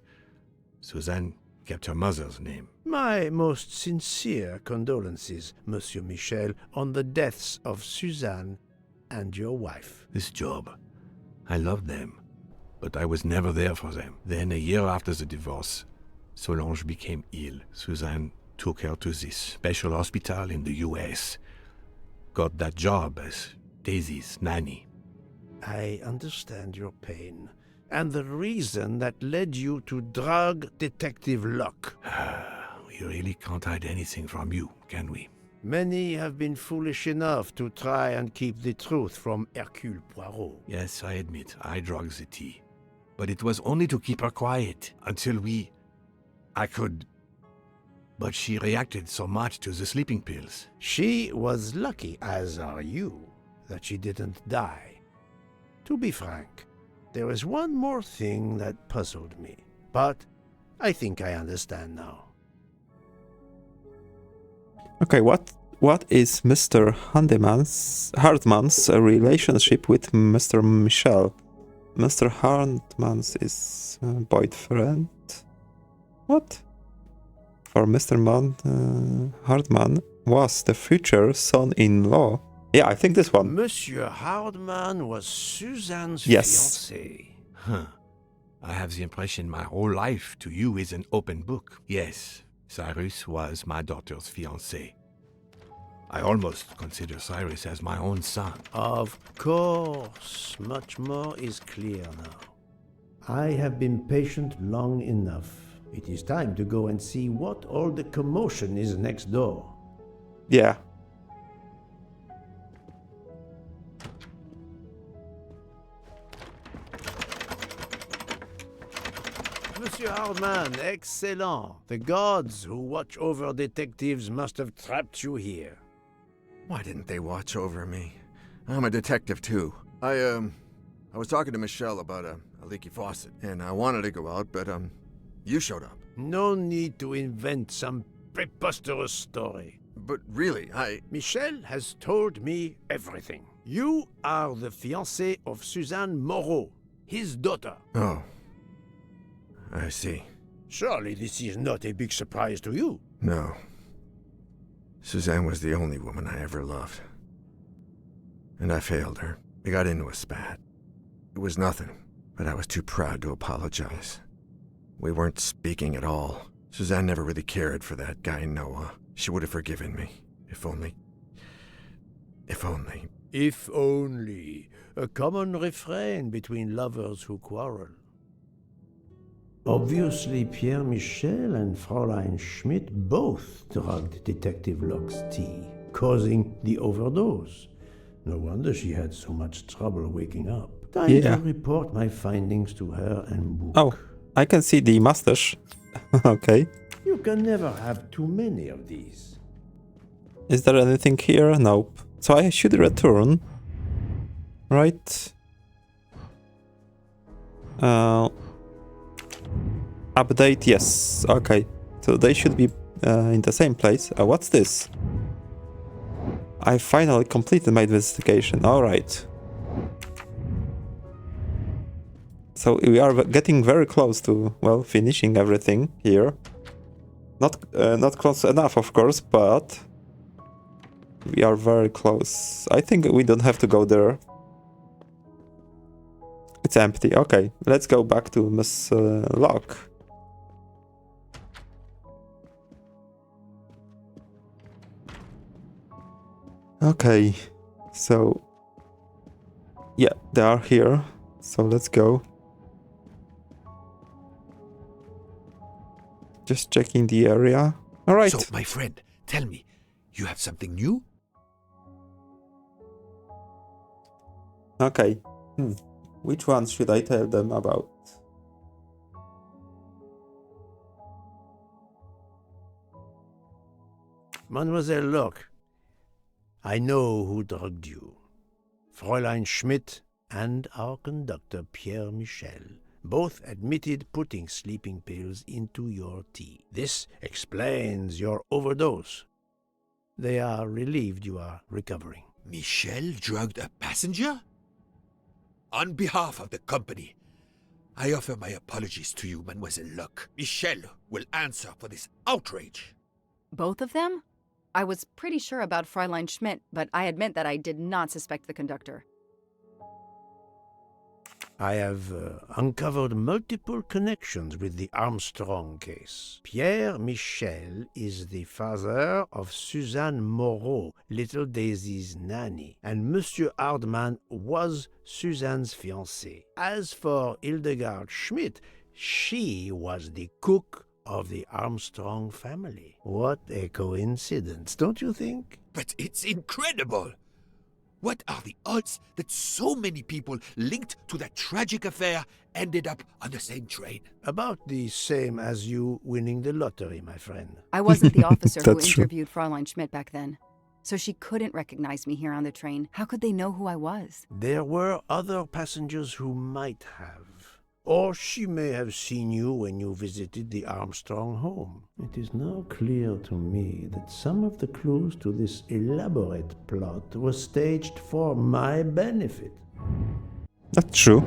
Speaker 6: Suzanne kept her mother's name.
Speaker 5: My most sincere condolences, Monsieur Michel, on the deaths of Suzanne and your wife.
Speaker 6: This job, I loved them, but I was never there for them. Then, a year after the divorce, Solange became ill. Suzanne took her to this special hospital in the US. Got that job as Daisy's nanny.
Speaker 5: I understand your pain, and the reason that led you to drug Detective Locke.
Speaker 6: We really can't hide anything from you, can we?
Speaker 5: Many have been foolish enough to try and keep the truth from Hercule Poirot.
Speaker 6: Yes, I admit, I drugged the tea. But it was only to keep her quiet, until I could... But she reacted so much to the sleeping pills.
Speaker 5: She was lucky, as are you, that she didn't die. To be frank, there is one more thing that puzzled me, but I think I understand now.
Speaker 1: Okay, what is Mr. Hartman's relationship with Mr. Michel? Mr. Hartman's is boyfriend. What? Or Mr. Hartman was the future son-in-law. Yeah, I think this one.
Speaker 5: Monsieur Hartman was Suzanne's
Speaker 1: Yes.
Speaker 5: fiancé.
Speaker 6: Huh. I have the impression my whole life to you is an open book. Yes, Cyrus was my daughter's fiancé. I almost consider Cyrus as my own son.
Speaker 5: Of course, much more is clear now. I have been patient long enough. It is time to go and see what all the commotion is next door.
Speaker 1: Yeah.
Speaker 5: Monsieur Hartman, excellent. The gods who watch over detectives must have trapped you here.
Speaker 4: Why didn't they watch over me? I'm a detective too. I was talking to Michel about a leaky faucet, and I wanted to go out, but you showed up.
Speaker 5: No need to invent some preposterous story.
Speaker 4: But really,
Speaker 5: Michel has told me everything. You are the fiancé of Suzanne Moreau, his daughter.
Speaker 4: Oh. I see.
Speaker 5: Surely this is not a big surprise to you.
Speaker 4: No. Suzanne was the only woman I ever loved. and I failed her. We got into a spat. It was nothing, but I was too proud to apologize. We weren't speaking at all. Suzanne never really cared for that guy, Noah. She would have forgiven me. If only. If only.
Speaker 5: If only. A common refrain between lovers who quarrel. Obviously, Pierre Michel and Fräulein Schmidt both drugged Detective Locke's tea, causing the overdose. No wonder she had so much trouble waking up. Time to report my findings to her and book.
Speaker 1: Oh, I can see the mustache. Okay.
Speaker 5: You can never have too many of these.
Speaker 1: Is there anything here? Nope. So I should return. Right. Update, yes. Okay. So they should be in the same place. What's this? I finally completed my investigation. Alright. So we are getting very close to, well, finishing everything here. Not close enough, of course, but we are very close. I think we don't have to go there. It's empty. Okay, let's go back to Ms. Locke. Okay, so yeah, they are here. So let's go. Just checking the area. All right.
Speaker 6: So, my friend, tell me, you have something new?
Speaker 1: Okay. Which ones should I tell them about?
Speaker 5: Mademoiselle Locke, I know who drugged you. Fräulein Schmidt and our conductor, Pierre Michel, both admitted putting sleeping pills into your tea. This explains your overdose. They are relieved you are recovering.
Speaker 6: Michel drugged a passenger? On behalf of the company, I offer my apologies to you, Mademoiselle Locke. Michel will answer for this outrage.
Speaker 2: Both of them? I was pretty sure about Fräulein Schmidt, but I admit that I did not suspect the conductor.
Speaker 5: I have uncovered multiple connections with the Amstrong case. Pierre Michel is the father of Suzanne Moreau, little Daisy's nanny, and Monsieur Hardman was Suzanne's fiancé. As for Hildegard Schmidt, she was the cook of the Armstrong family. What a coincidence, don't you think?
Speaker 6: But it's incredible! What are the odds that so many people linked to that tragic affair ended up on the same train?
Speaker 5: About the same as you winning the lottery, my friend.
Speaker 2: I wasn't the officer who
Speaker 1: That's true.
Speaker 2: interviewed Fräulein Schmidt back then, so she couldn't recognize me here on the train. How could they know who I was?
Speaker 5: There were other passengers who might have. Or she may have seen you when you visited the Armstrong home. It is now clear to me that some of the clues to this elaborate plot were staged for my benefit.
Speaker 1: That's true.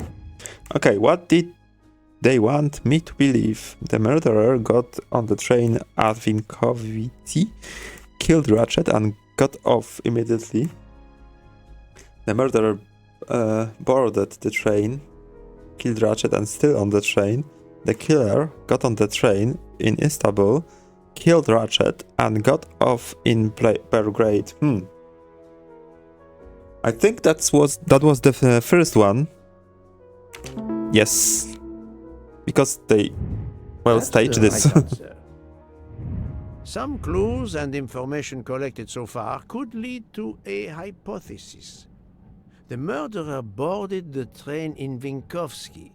Speaker 1: Okay, what did they want me to believe? The murderer got on the train at Vinkovci, killed Ratchett and got off immediately. The murderer boarded the train, killed Ratchett and still on the train. The killer got on the train in Istanbul, killed Ratchett and got off in Belgrade. I think that was the first one. Yes, because they staged this.
Speaker 5: Some clues and information collected so far could lead to a hypothesis. The murderer boarded the train in Vinkovci,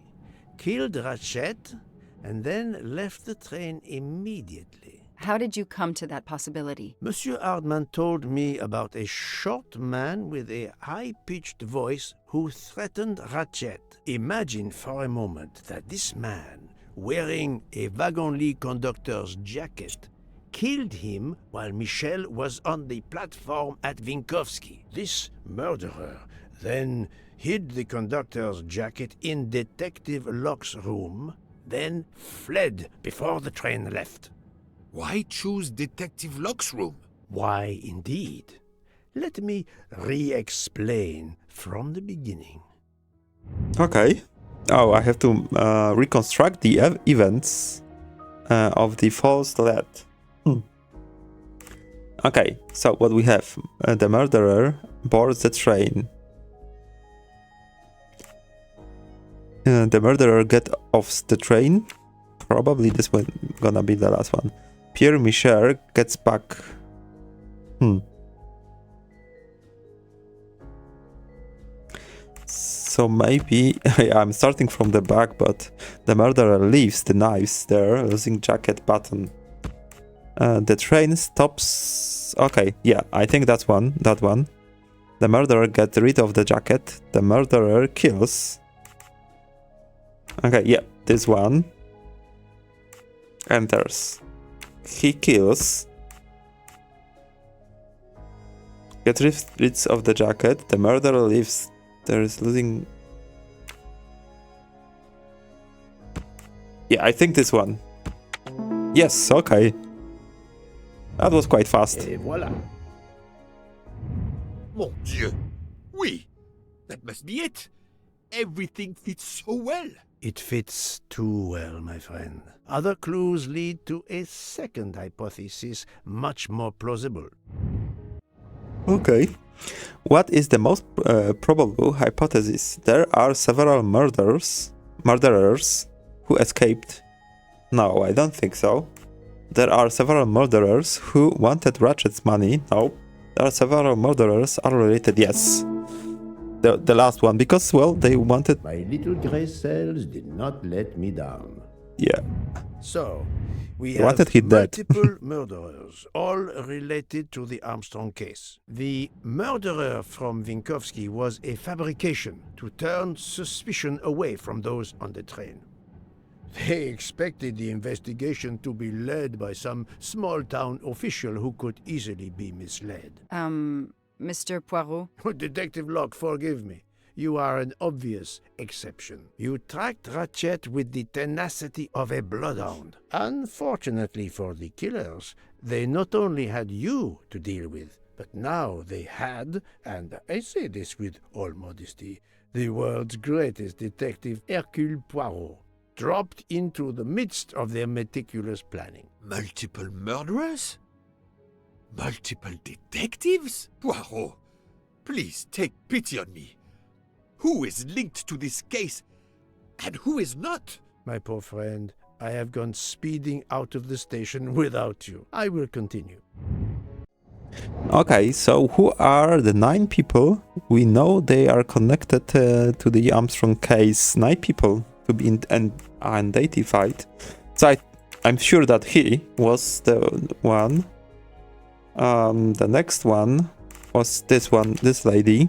Speaker 5: killed Ratchett, and then left the train immediately.
Speaker 2: How did you come to that possibility?
Speaker 5: Monsieur Hardman told me about a short man with a high-pitched voice who threatened Ratchett. Imagine for a moment that this man, wearing a wagon-lit conductor's jacket, killed him while Michel was on the platform at Vinkovci. This murderer then hid the conductor's jacket in Detective Locke's room, then fled before the train left.
Speaker 6: Why choose Detective Locke's room?
Speaker 5: Why, indeed. Let me re-explain from the beginning.
Speaker 1: Okay. Oh, I have to reconstruct the events of the false lead. Okay, so what we have? The murderer boards the train. The murderer gets off the train. Probably this one gonna be the last one. Pierre Michel gets back. So maybe I'm starting from the back, but the murderer leaves the knives there, losing jacket button. The train stops. Okay, yeah, I think that's one. That one. The murderer gets rid of the jacket. The murderer kills. Okay, yeah, this one. Enters. He kills. Get rid of the jacket. The murderer leaves. There is losing. Yeah, I think this one. Yes, okay. That was quite fast.
Speaker 6: Et voilà. Mon Dieu! Oui! That must be it! Everything fits so well!
Speaker 5: It fits too well, my friend. Other clues lead to a second hypothesis, much more plausible.
Speaker 1: Okay. What is the most probable hypothesis? There are several murderers who escaped. No, I don't think so. There are several murderers who wanted Ratchett's money. No. There are several murderers are related. Yes. The last one, because, well, they wanted...
Speaker 5: My little grey cells did not let me down.
Speaker 1: Yeah.
Speaker 5: So, we
Speaker 1: They
Speaker 5: have
Speaker 1: wanted him dead.
Speaker 5: multiple murderers, all related to the Amstrong case. The murderer from Vinkovsky was a fabrication to turn suspicion away from those on the train. They expected the investigation to be led by some small-town official who could easily be misled.
Speaker 13: Mr. Poirot?
Speaker 5: Detective Locke, forgive me. You are an obvious exception. You tracked Ratchett with the tenacity of a bloodhound. Unfortunately for the killers, they not only had you to deal with, but now they had, and I say this with all modesty, the world's greatest detective, Hercule Poirot, dropped into the midst of their meticulous planning.
Speaker 6: Multiple murderers? Multiple detectives? Poirot, please take pity on me. Who is linked to this case, and who is not?
Speaker 5: My poor friend, I have gone speeding out of the station without you. I will continue.
Speaker 1: Okay, so who are the 9 people? We know they are connected to the Armstrong case. 9 people to be identified. So I'm sure that he was the one. The next one was this one, this lady.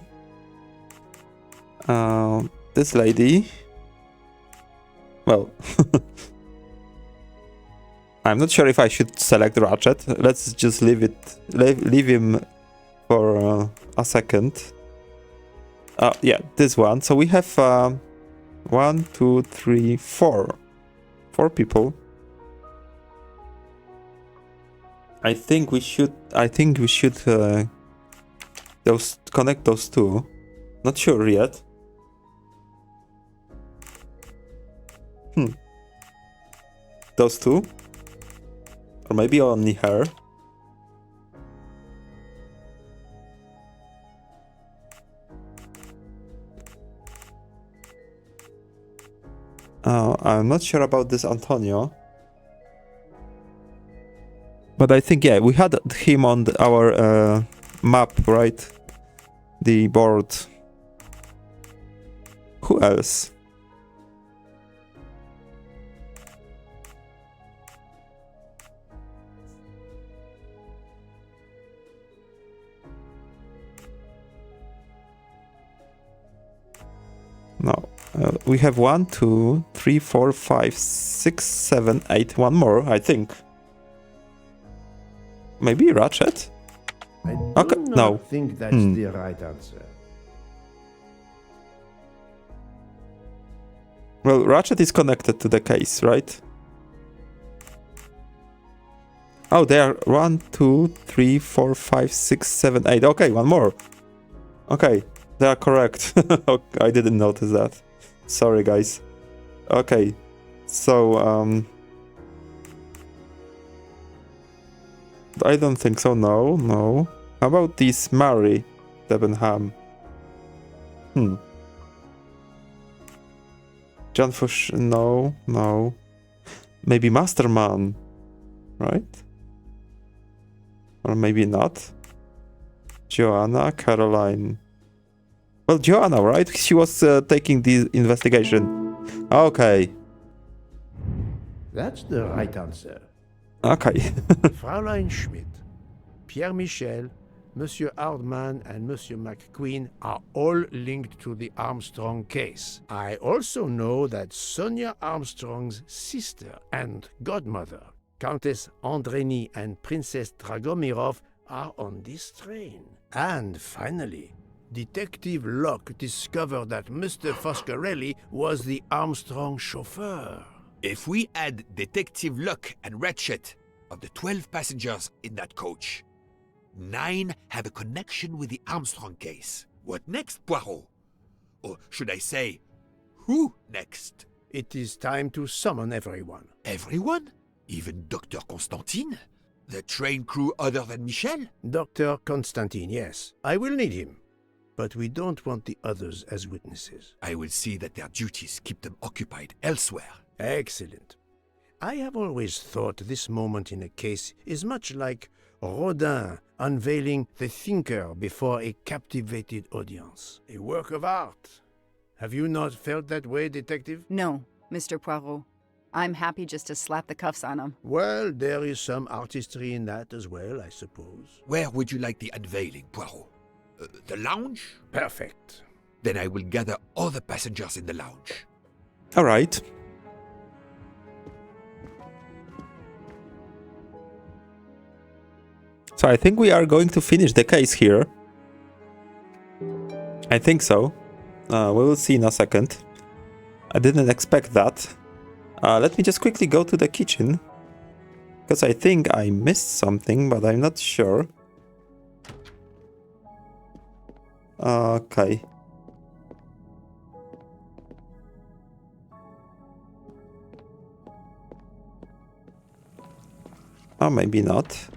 Speaker 1: This lady. Well, I'm not sure if I should select Ratchett. Let's just leave him for a second. Yeah, this one. So we have 1, 2, 3, 4. 4 people. I think we should connect those two. Not sure yet. Those two? Or maybe only her? I'm not sure about this Antonio. But I think, yeah, we had him on our map, right? The board. Who else? No. We have 1, 2, 3, 4, 5, 6, 7, 8. One more, I think. Maybe Ratchett?
Speaker 5: I do
Speaker 1: Okay,
Speaker 5: not
Speaker 1: no.
Speaker 5: think that's the right answer.
Speaker 1: Well, Ratchett is connected to the case, right? Oh, there are 1, 2, 3, 4, 5, 6, 7, 8. Okay, one more. Okay, they are correct. I didn't notice that. Sorry, guys. Okay, so I don't think so. No. How about this Mary Debenham? John Fush? No. Maybe Masterman, right? Or maybe not. Joanna, Caroline. Well, Joanna, right? She was taking the investigation. Okay.
Speaker 5: That's the right answer.
Speaker 1: Okay.
Speaker 5: Fraulein Schmidt, Pierre Michel, Monsieur Hardman, and Monsieur MacQueen are all linked to the Armstrong case. I also know that Sonia Armstrong's sister and godmother, Countess Andreni and Princess Dragomirov, are on this train. And finally, Detective Locke discovered that Mr. Foscarelli was the Armstrong chauffeur.
Speaker 6: If we add Detective Locke and Ratchett, of the 12 passengers in that coach, 9 have a connection with the Armstrong case. What next, Poirot? Or should I say, who next?
Speaker 5: It is time to summon everyone.
Speaker 6: Everyone? Even Dr. Constantine? The train crew other than Michel?
Speaker 5: Dr. Constantine, yes. I will need him. But we don't want the others as witnesses.
Speaker 6: I will see that their duties keep them occupied elsewhere.
Speaker 5: Excellent. I have always thought this moment in a case is much like Rodin unveiling the thinker before a captivated audience. A work of art. Have you not felt that way, Detective?
Speaker 13: No, Mr. Poirot. I'm happy just to slap the cuffs on him.
Speaker 5: Well, there is some artistry in that as well, I suppose.
Speaker 6: Where would you like the unveiling, Poirot? The lounge?
Speaker 5: Perfect.
Speaker 6: Then I will gather all the passengers in the lounge.
Speaker 1: All right. So I think we are going to finish the case here. I think so. We will see in a second. I didn't expect that. Let me just quickly go to the kitchen. Because I think I missed something, but I'm not sure. Okay. Oh, maybe not.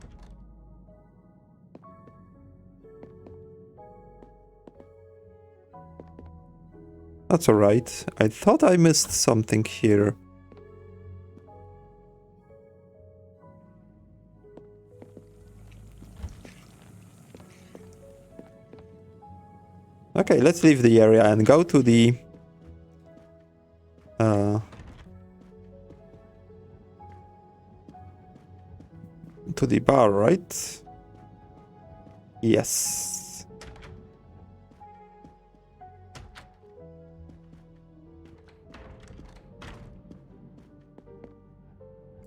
Speaker 1: That's alright. I thought I missed something here. Okay, let's leave the area and go to the bar, right? Yes.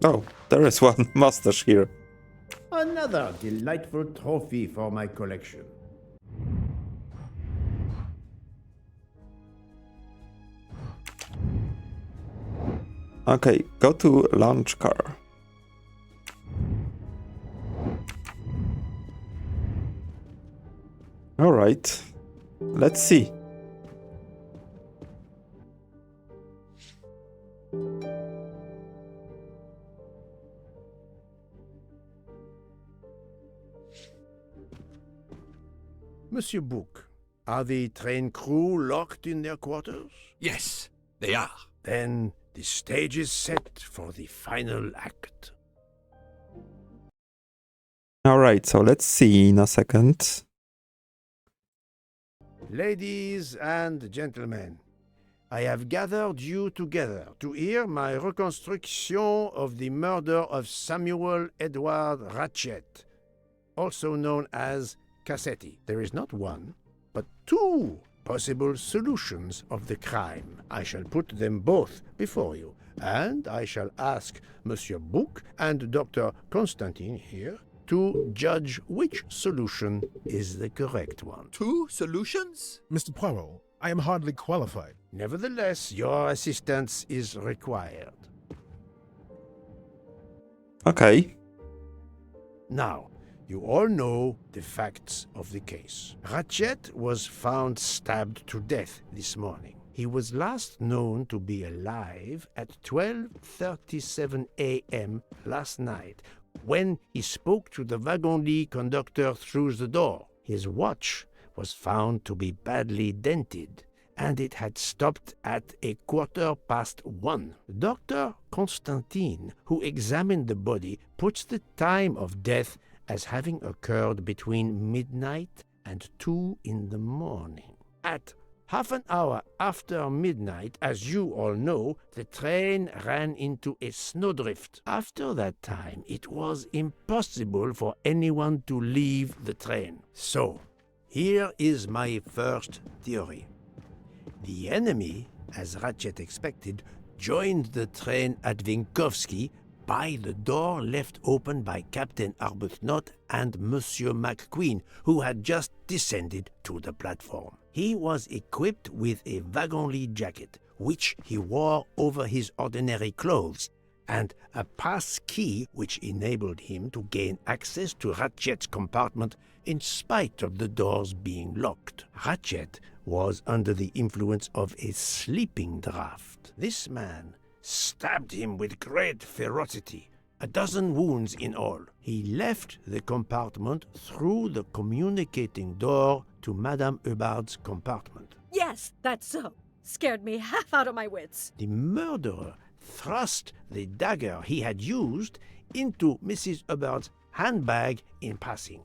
Speaker 1: Oh, there is one mustache here.
Speaker 5: Another delightful trophy for my collection.
Speaker 1: Okay, go to launch car. All right, let's see.
Speaker 5: Monsieur Bouc, are the train crew locked in their quarters?
Speaker 6: Yes, they are.
Speaker 5: Then the stage is set for the final act.
Speaker 1: All right, so let's see in a second.
Speaker 5: Ladies and gentlemen, I have gathered you together to hear my reconstruction of the murder of Samuel Edward Ratchett, also known as Cassetti. There is not one, but two possible solutions of the crime. I shall put them both before you, and I shall ask Monsieur Bouc and Dr. Constantine here to judge which solution is the correct one.
Speaker 6: 2 solutions?
Speaker 7: Mr. Poirot, I am hardly qualified.
Speaker 5: Nevertheless, your assistance is required.
Speaker 1: Okay.
Speaker 5: Now, you all know the facts of the case. Ratchett was found stabbed to death this morning. He was last known to be alive at 12:37 a.m. last night, when he spoke to the wagon-lit conductor through the door. His watch was found to be badly dented, and it had stopped at 1:15. Dr. Constantine, who examined the body, puts the time of death as having occurred between midnight and 2 in the morning. At half an hour after midnight, as you all know, the train ran into a snowdrift. After that time, it was impossible for anyone to leave the train. So, here is my first theory. The enemy, as Ratchett expected, joined the train at Vinkovsky by the door left open by Captain Arbuthnot and Monsieur MacQueen, who had just descended to the platform. He was equipped with a wagon-lit jacket, which he wore over his ordinary clothes, and a pass key which enabled him to gain access to Ratchett's compartment in spite of the doors being locked. Ratchett was under the influence of a sleeping draught. This man stabbed him with great ferocity, 12 wounds in all. He left the compartment through the communicating door to Madame Hubbard's compartment.
Speaker 9: Yes, that's so. Scared me half out of my wits.
Speaker 5: The murderer thrust the dagger he had used into Mrs. Hubbard's handbag in passing.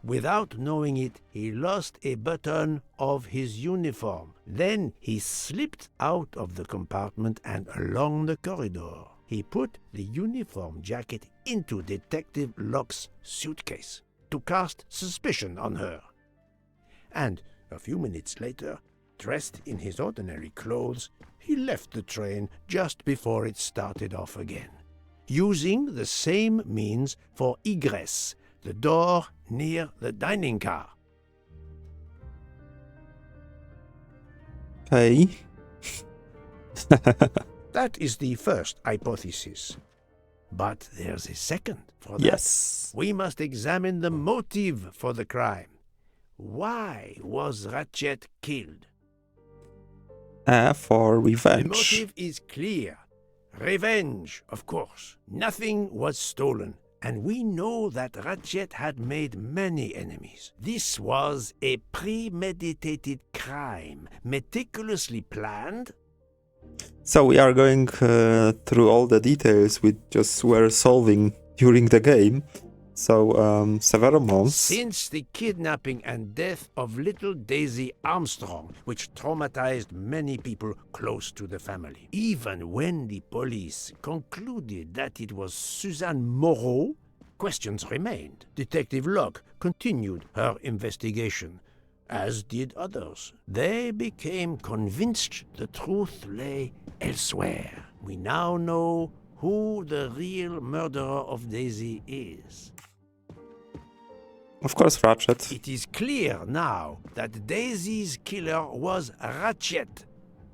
Speaker 5: Without knowing it, he lost a button of his uniform. Then he slipped out of the compartment and along the corridor. He put the uniform jacket into Detective Locke's suitcase to cast suspicion on her. And a few minutes later, dressed in his ordinary clothes, he left the train just before it started off again, using the same means for egress, the door near the dining car.
Speaker 1: Okay.
Speaker 5: That is the first hypothesis. But there's a second. For that,
Speaker 1: Yes.
Speaker 5: we must examine the motive for the crime. Why was Ratchett killed?
Speaker 1: For
Speaker 5: The
Speaker 1: revenge.
Speaker 5: motive is clear. Revenge, of course. Nothing was stolen, and we know that Ratchett had made many enemies. This was a premeditated crime, meticulously planned.
Speaker 1: So we are going through all the details we just were solving during the game. So, several months.
Speaker 5: Since the kidnapping and death of little Daisy Armstrong, which traumatized many people close to the family. Even when the police concluded that it was Suzanne Moreau, questions remained. Detective Locke continued her investigation, as did others. They became convinced the truth lay elsewhere. We now know who the real murderer of Daisy is.
Speaker 1: Of course, Ratchett.
Speaker 5: It is clear now that Daisy's killer was Ratchett,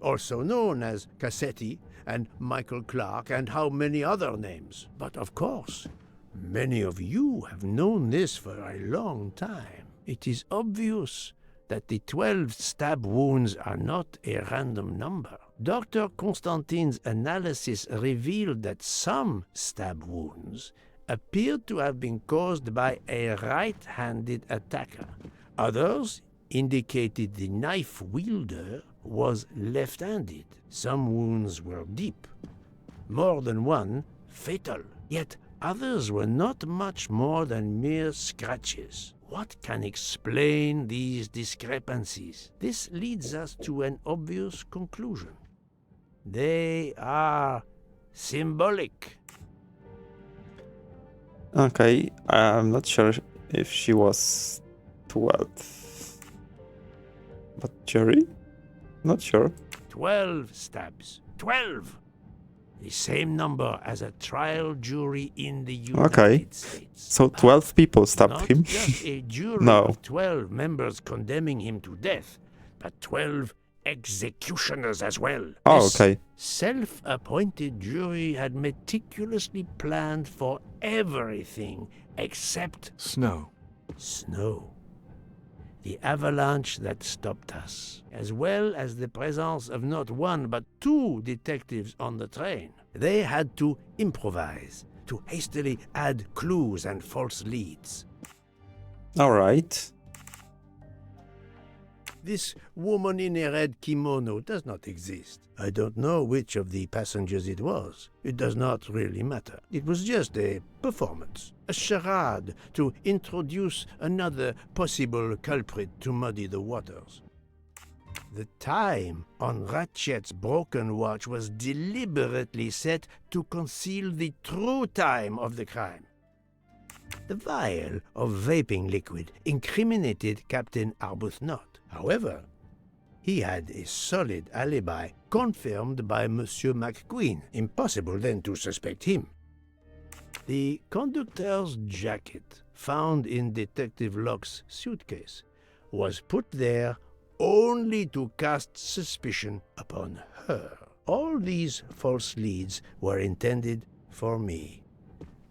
Speaker 5: also known as Cassetti and Michael Clark and how many other names. But of course, many of you have known this for a long time. It is obvious that the 12 stab wounds are not a random number. Dr. Constantine's analysis revealed that some stab wounds appeared to have been caused by a right-handed attacker. Others indicated the knife wielder was left-handed. Some wounds were deep, more than one fatal, yet others were not much more than mere scratches. What can explain these discrepancies? This leads us to an obvious conclusion. They are symbolic.
Speaker 1: Okay, I'm not sure if she was 12. But Jerry? Not sure.
Speaker 5: 12 stabs. 12! The same number as a trial jury in the United States.
Speaker 1: So 12 people stabbed
Speaker 5: Not
Speaker 1: him?
Speaker 5: just a jury
Speaker 1: No.
Speaker 5: of 12 members condemning him to death, but 12 executioners as well.
Speaker 1: Oh,
Speaker 5: This
Speaker 1: okay.
Speaker 5: self-appointed jury had meticulously planned for everything except
Speaker 8: Snow.
Speaker 5: snow. The avalanche that stopped us, as well as the presence of not one but two detectives on the train. They had to improvise, to hastily add clues and false leads.
Speaker 1: All right.
Speaker 5: This woman in a red kimono does not exist. I don't know which of the passengers it was. It does not really matter. It was just a performance, a charade to introduce another possible culprit to muddy the waters. The time on Ratchett's broken watch was deliberately set to conceal the true time of the crime. The vial of vaping liquid incriminated Captain Arbuthnot. However, he had a solid alibi confirmed by Monsieur MacQueen. Impossible then to suspect him. The conductor's jacket, found in Detective Locke's suitcase, was put there only to cast suspicion upon her. All these false leads were intended for me.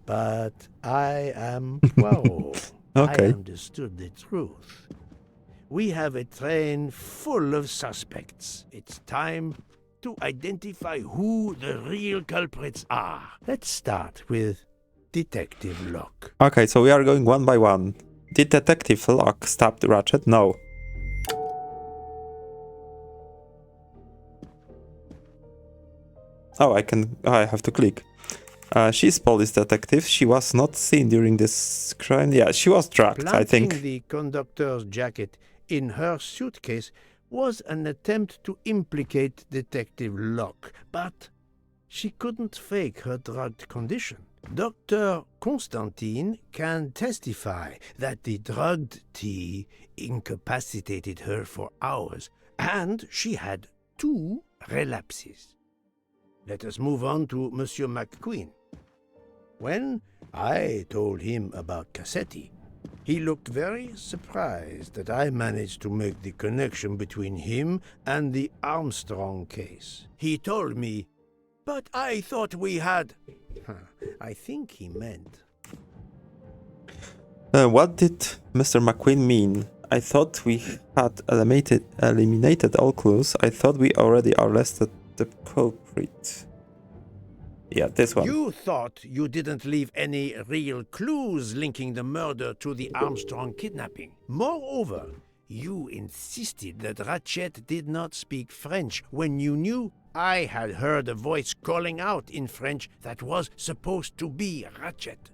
Speaker 5: But I am Poirot.
Speaker 1: Okay.
Speaker 5: I understood the truth. We have a train full of suspects. It's time to identify who the real culprits are. Let's start with Detective Locke.
Speaker 1: Okay, so we are going one by one. Did Detective Locke stab Ratchett? No. Oh, I have to click. She's police detective. She was not seen during this crime. Yeah, she was tracked, I think.
Speaker 5: Planting the conductor's jacket in her suitcase was an attempt to implicate Detective Locke, but she couldn't fake her drugged condition. Dr. Constantine can testify that the drugged tea incapacitated her for hours, and she had 2 relapses. Let us move on to Monsieur MacQueen. When I told him about Cassetti, he looked very surprised that I managed to make the connection between him and the Armstrong case. He told me, "But I thought we had..." I think he meant...
Speaker 1: What did Mr. MacQueen mean? I thought we had eliminated all clues. I thought we already arrested the culprit. Yeah, this one.
Speaker 5: You thought you didn't leave any real clues linking the murder to the Armstrong kidnapping. Moreover, you insisted that Ratchett did not speak French when you knew I had heard a voice calling out in French that was supposed to be Ratchett.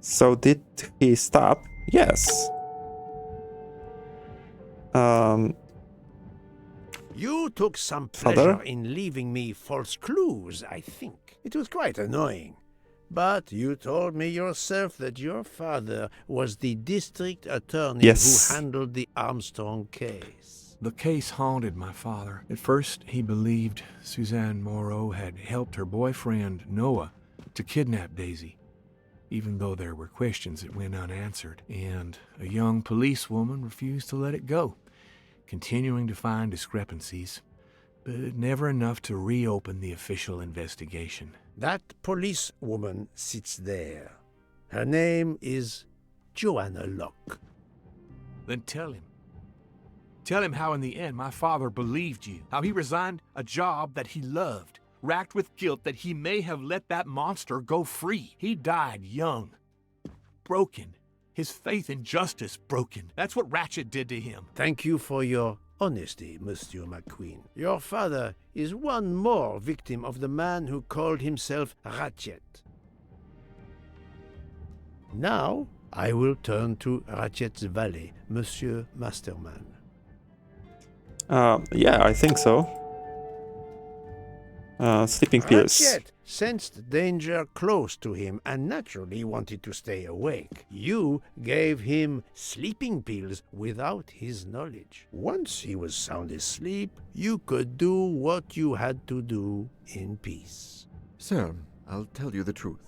Speaker 1: So did he stab? Yes.
Speaker 5: You took some
Speaker 1: Father?
Speaker 5: pleasure in leaving me false clues, I think. It was quite annoying. But you told me yourself that your father was the district attorney
Speaker 1: Yes.
Speaker 5: who handled the Armstrong case.
Speaker 8: The case haunted my father. At first, he believed Suzanne Moreau had helped her boyfriend, Noah, to kidnap Daisy, even though there were questions that went unanswered, and a young policewoman refused to let it go, continuing to find discrepancies, but never enough to reopen the official investigation.
Speaker 5: That policewoman sits there. Her name is Joanna Locke.
Speaker 8: Then tell him. Tell him how in the end my father believed you, how he resigned a job that he loved, racked with guilt that he may have let that monster go free. He died young, broken, his faith in justice broken. That's what Ratchett did to him.
Speaker 5: Thank you for your honesty, Monsieur MacQueen. Your father is one more victim of the man who called himself Ratchett. Now, I will turn to Ratchett's valet, Monsieur Masterman.
Speaker 1: Yeah, I think so. Sleeping pills.
Speaker 5: Ratchett sensed danger close to him and naturally wanted to stay awake. You gave him sleeping pills without his knowledge. Once he was sound asleep, you could do what you had to do in peace.
Speaker 14: Sir, I'll tell you the truth.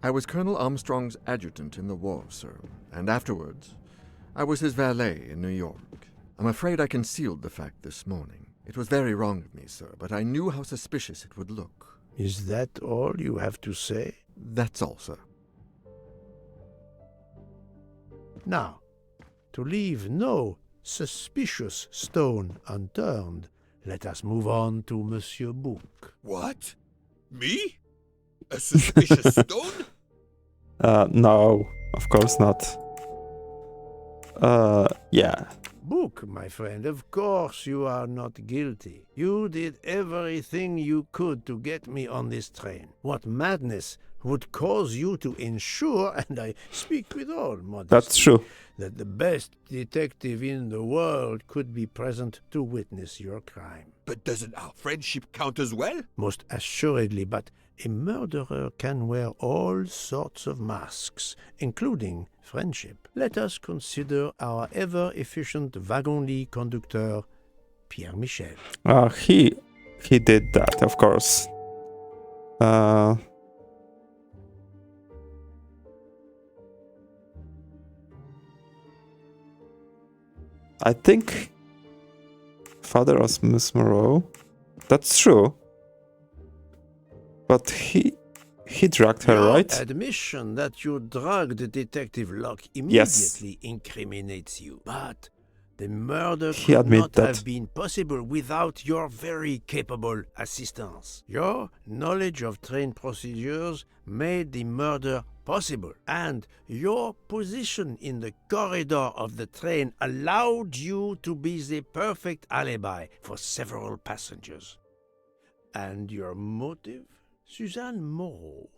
Speaker 14: I was Colonel Armstrong's adjutant in the war, sir, and afterwards, I was his valet in New York. I'm afraid I concealed the fact this morning. It was very wrong of me, sir, but I knew how suspicious it would look.
Speaker 5: Is that all you have to say?
Speaker 14: That's all, sir.
Speaker 5: Now, to leave no suspicious stone unturned, let us move on to Monsieur Bouc.
Speaker 6: What? Me? A suspicious stone?
Speaker 1: No, of course not. Yeah.
Speaker 5: Bouc, my friend, of course you are not guilty. You did everything you could to get me on this train. What madness would cause you to ensure, and I speak with all modesty,
Speaker 1: That's true.
Speaker 5: that the best detective in the world could be present to witness your crime?
Speaker 6: But doesn't our friendship count as well?
Speaker 5: Most assuredly, but a murderer can wear all sorts of masks, including friendship. Let us consider our ever-efficient wagon-lit conductor, Pierre Michel.
Speaker 1: He did that, of course. I think father of Miss Moreau. That's true. But he drugged her,
Speaker 5: Your
Speaker 1: right?
Speaker 5: admission that you drugged Detective Locke immediately incriminates you. But the murder could not have been possible without your very capable assistance. Your knowledge of train procedures made the murder possible, and your position in the corridor of the train allowed you to be the perfect alibi for several passengers. And your motive? Suzanne Moreau,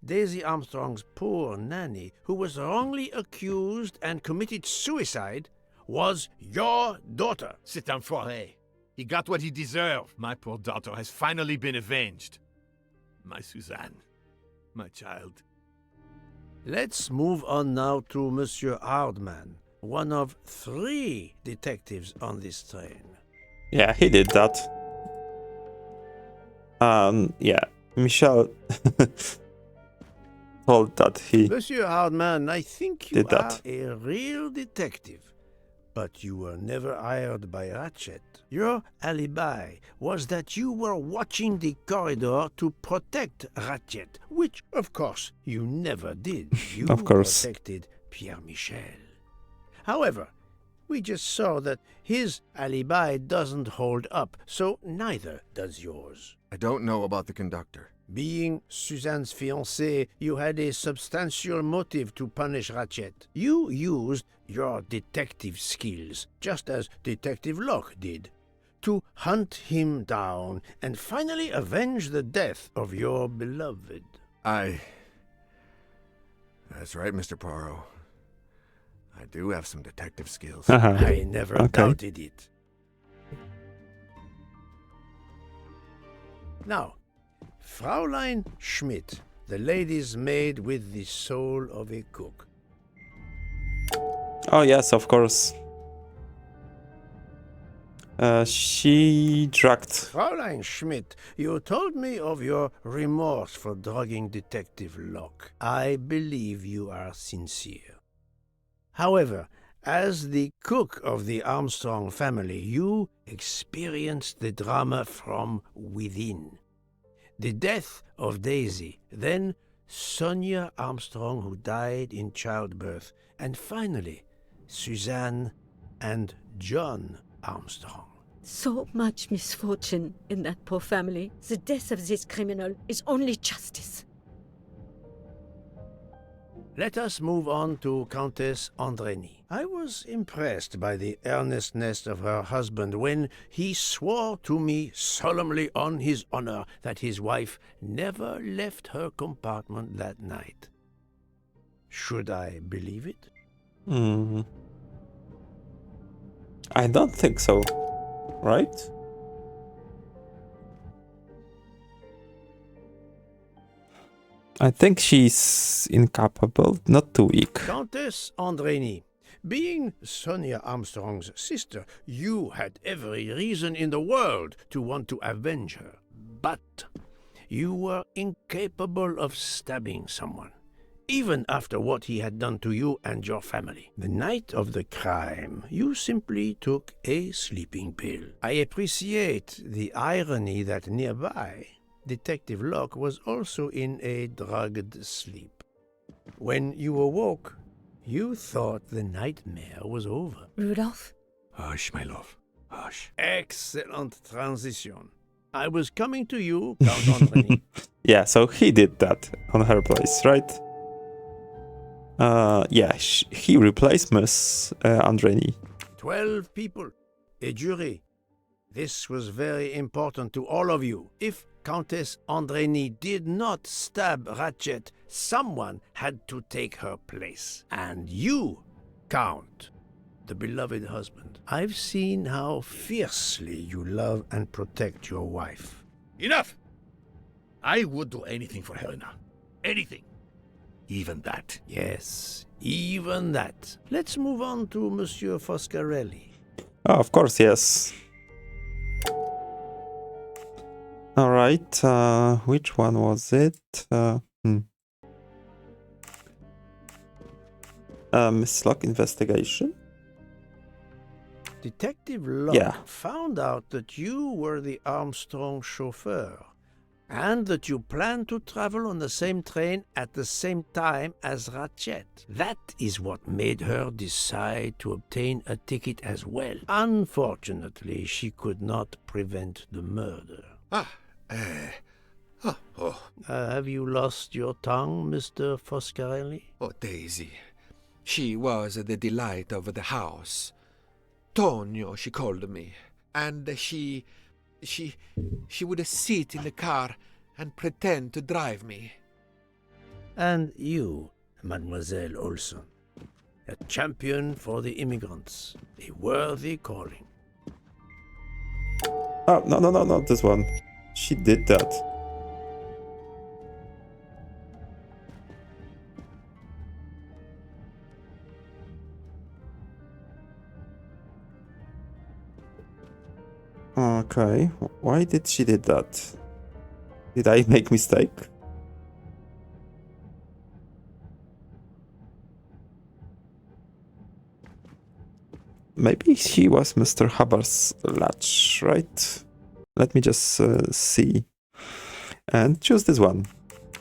Speaker 5: Daisy Armstrong's poor nanny, who was wrongly accused and committed suicide, was your daughter.
Speaker 6: C'est un foiré. He got what he deserved. My poor daughter has finally been avenged. My Suzanne. My child.
Speaker 5: Let's move on now to Monsieur Hardman, one of 3 detectives on this train.
Speaker 1: Yeah, he did that. Yeah, Michel told that he
Speaker 5: Monsieur Hardman, I think you
Speaker 1: did that.
Speaker 5: are a real detective, but you were never hired by Ratchett. Your alibi was that you were watching the corridor to protect Ratchett, which, of course, you never did. You
Speaker 1: Of course.
Speaker 5: protected Pierre Michel. However, we just saw that his alibi doesn't hold up, so neither does yours.
Speaker 14: I don't know about the conductor.
Speaker 5: Being Suzanne's fiancé, you had a substantial motive to punish Ratchett. You used your detective skills, just as Detective Locke did, to hunt him down and finally avenge the death of your beloved.
Speaker 14: That's right, Mr. Poirot. I do have some detective skills.
Speaker 5: I never doubted it. Now, Fraulein Schmidt, the lady's maid with the soul of a cook.
Speaker 1: Oh yes, of course. She drugged.
Speaker 5: Fraulein Schmidt, you told me of your remorse for drugging Detective Locke. I believe you are sincere. However, as the cook of the Armstrong family, you experienced the drama from within. The death of Daisy, then Sonia Armstrong, who died in childbirth, and finally Suzanne and John Armstrong.
Speaker 9: So much misfortune in that poor family. The death of this criminal is only justice.
Speaker 5: Let us move on to Countess Andrény. I was impressed by the earnestness of her husband when he swore to me solemnly on his honor that his wife never left her compartment that night. Should I believe it?
Speaker 1: I don't think so, right? I think she's incapable, not too weak.
Speaker 5: Countess Andrény, being Sonia Armstrong's sister, you had every reason in the world to want to avenge her. But you were incapable of stabbing someone. even after what he had done to you and your family. The night of the crime, you simply took a sleeping pill. I appreciate the irony that nearby, Detective Locke was also in a drugged sleep. When you awoke, you thought the nightmare was over.
Speaker 9: Rudolph?
Speaker 6: Hush, my love. Hush.
Speaker 5: Excellent transition. I was coming to you, Count Andreny.
Speaker 1: Yeah, so he did that on her place, right? Yeah, he replaced Ms. Andreny.
Speaker 5: 12 people, a jury. This was very important to all of you. If Countess Andreny did not stab Ratchett, someone had to take her place. And you, Count, the beloved husband. I've seen how fiercely you love and protect your wife.
Speaker 6: Enough! I would do anything for Helena. Anything. Even that.
Speaker 5: Yes, even that. Let's move on to Monsieur Foscarelli.
Speaker 1: Oh, of course, yes. Alright, which one was it? Miss Locke investigation?
Speaker 5: Detective Locke found out that you were the Armstrong chauffeur, and that you planned to travel on the same train at the same time as Ratchett. That is what made her decide to obtain a ticket as well. Unfortunately, she could not prevent the murder. Have you lost your tongue, Mr. Foscarelli?
Speaker 15: Oh, Daisy. She was the delight of the house. Tonio, she called me. And she would sit in the car and pretend to drive me.
Speaker 5: And you, Mademoiselle Olson, a champion for the immigrants, a worthy calling.
Speaker 1: Oh, no, not this one. She did that. Okay, why did she did that? Did I make mistake? Maybe she was Mr. Hubbard's latch, right? Let me just see. And choose this one.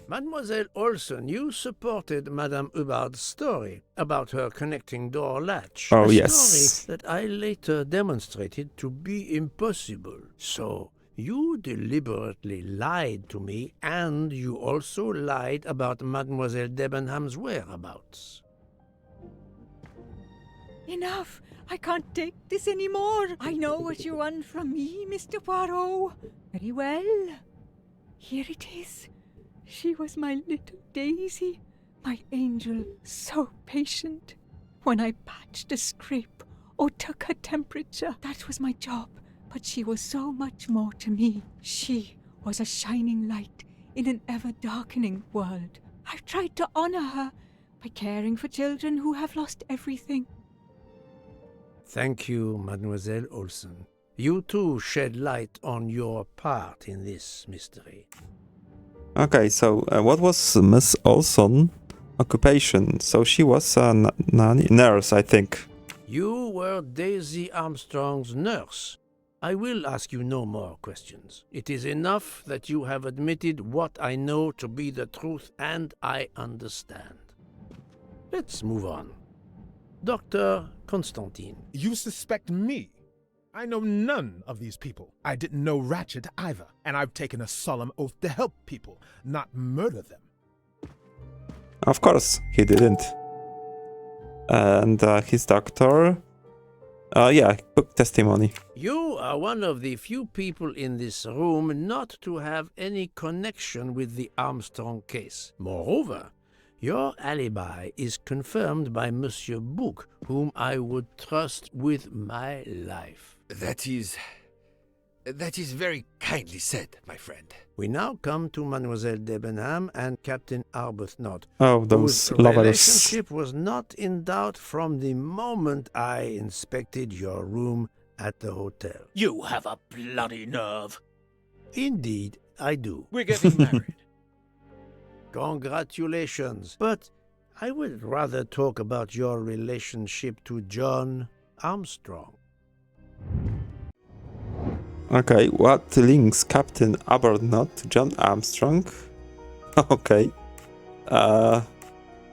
Speaker 5: Mademoiselle Olson, you supported Madame Hubbard's story about her connecting door latch.
Speaker 1: Oh,
Speaker 5: a
Speaker 1: yes.
Speaker 5: story that I later demonstrated to be impossible. So, you deliberately lied to me, and you also lied about Mademoiselle Debenham's whereabouts.
Speaker 16: Enough! I can't take this anymore. I know what you want from me, Mr. Poirot. Very well. Here it is. She was my little Daisy, my angel, so patient. When I patched a scrape or took her temperature, that was my job. But she was so much more to me. She was a shining light in an ever-darkening world. I've tried to honor her by caring for children who have lost everything.
Speaker 5: Thank you, Mademoiselle Olson. You too shed light on your part in this mystery.
Speaker 1: Okay, so what was Miss Olson's occupation? So she was a nurse, I think.
Speaker 5: You were Daisy Armstrong's nurse. I will ask you no more questions. It is enough that you have admitted what I know to be the truth, and I understand. Let's move on. Dr. Constantine.
Speaker 7: You suspect me? I know none of these people. I didn't know Ratchett either, and I've taken a solemn oath to help people, not murder them.
Speaker 1: Of course, he didn't. And his doctor... took testimony.
Speaker 5: You are one of the few people in this room not to have any connection with the Armstrong case. Moreover, your alibi is confirmed by Monsieur Bouc, whom I would trust with my life.
Speaker 15: That is very kindly said, my friend.
Speaker 5: We now come to Mademoiselle Debenham and Captain Arbuthnot.
Speaker 1: Oh, those
Speaker 5: whose
Speaker 1: lovers.
Speaker 5: relationship was not in doubt from the moment I inspected your room at the hotel.
Speaker 12: You have a bloody nerve.
Speaker 5: Indeed, I do.
Speaker 12: We're getting married.
Speaker 5: Congratulations. But I would rather talk about your relationship to John Armstrong.
Speaker 1: Okay, what links Captain Arbuthnot to John Armstrong? Okay.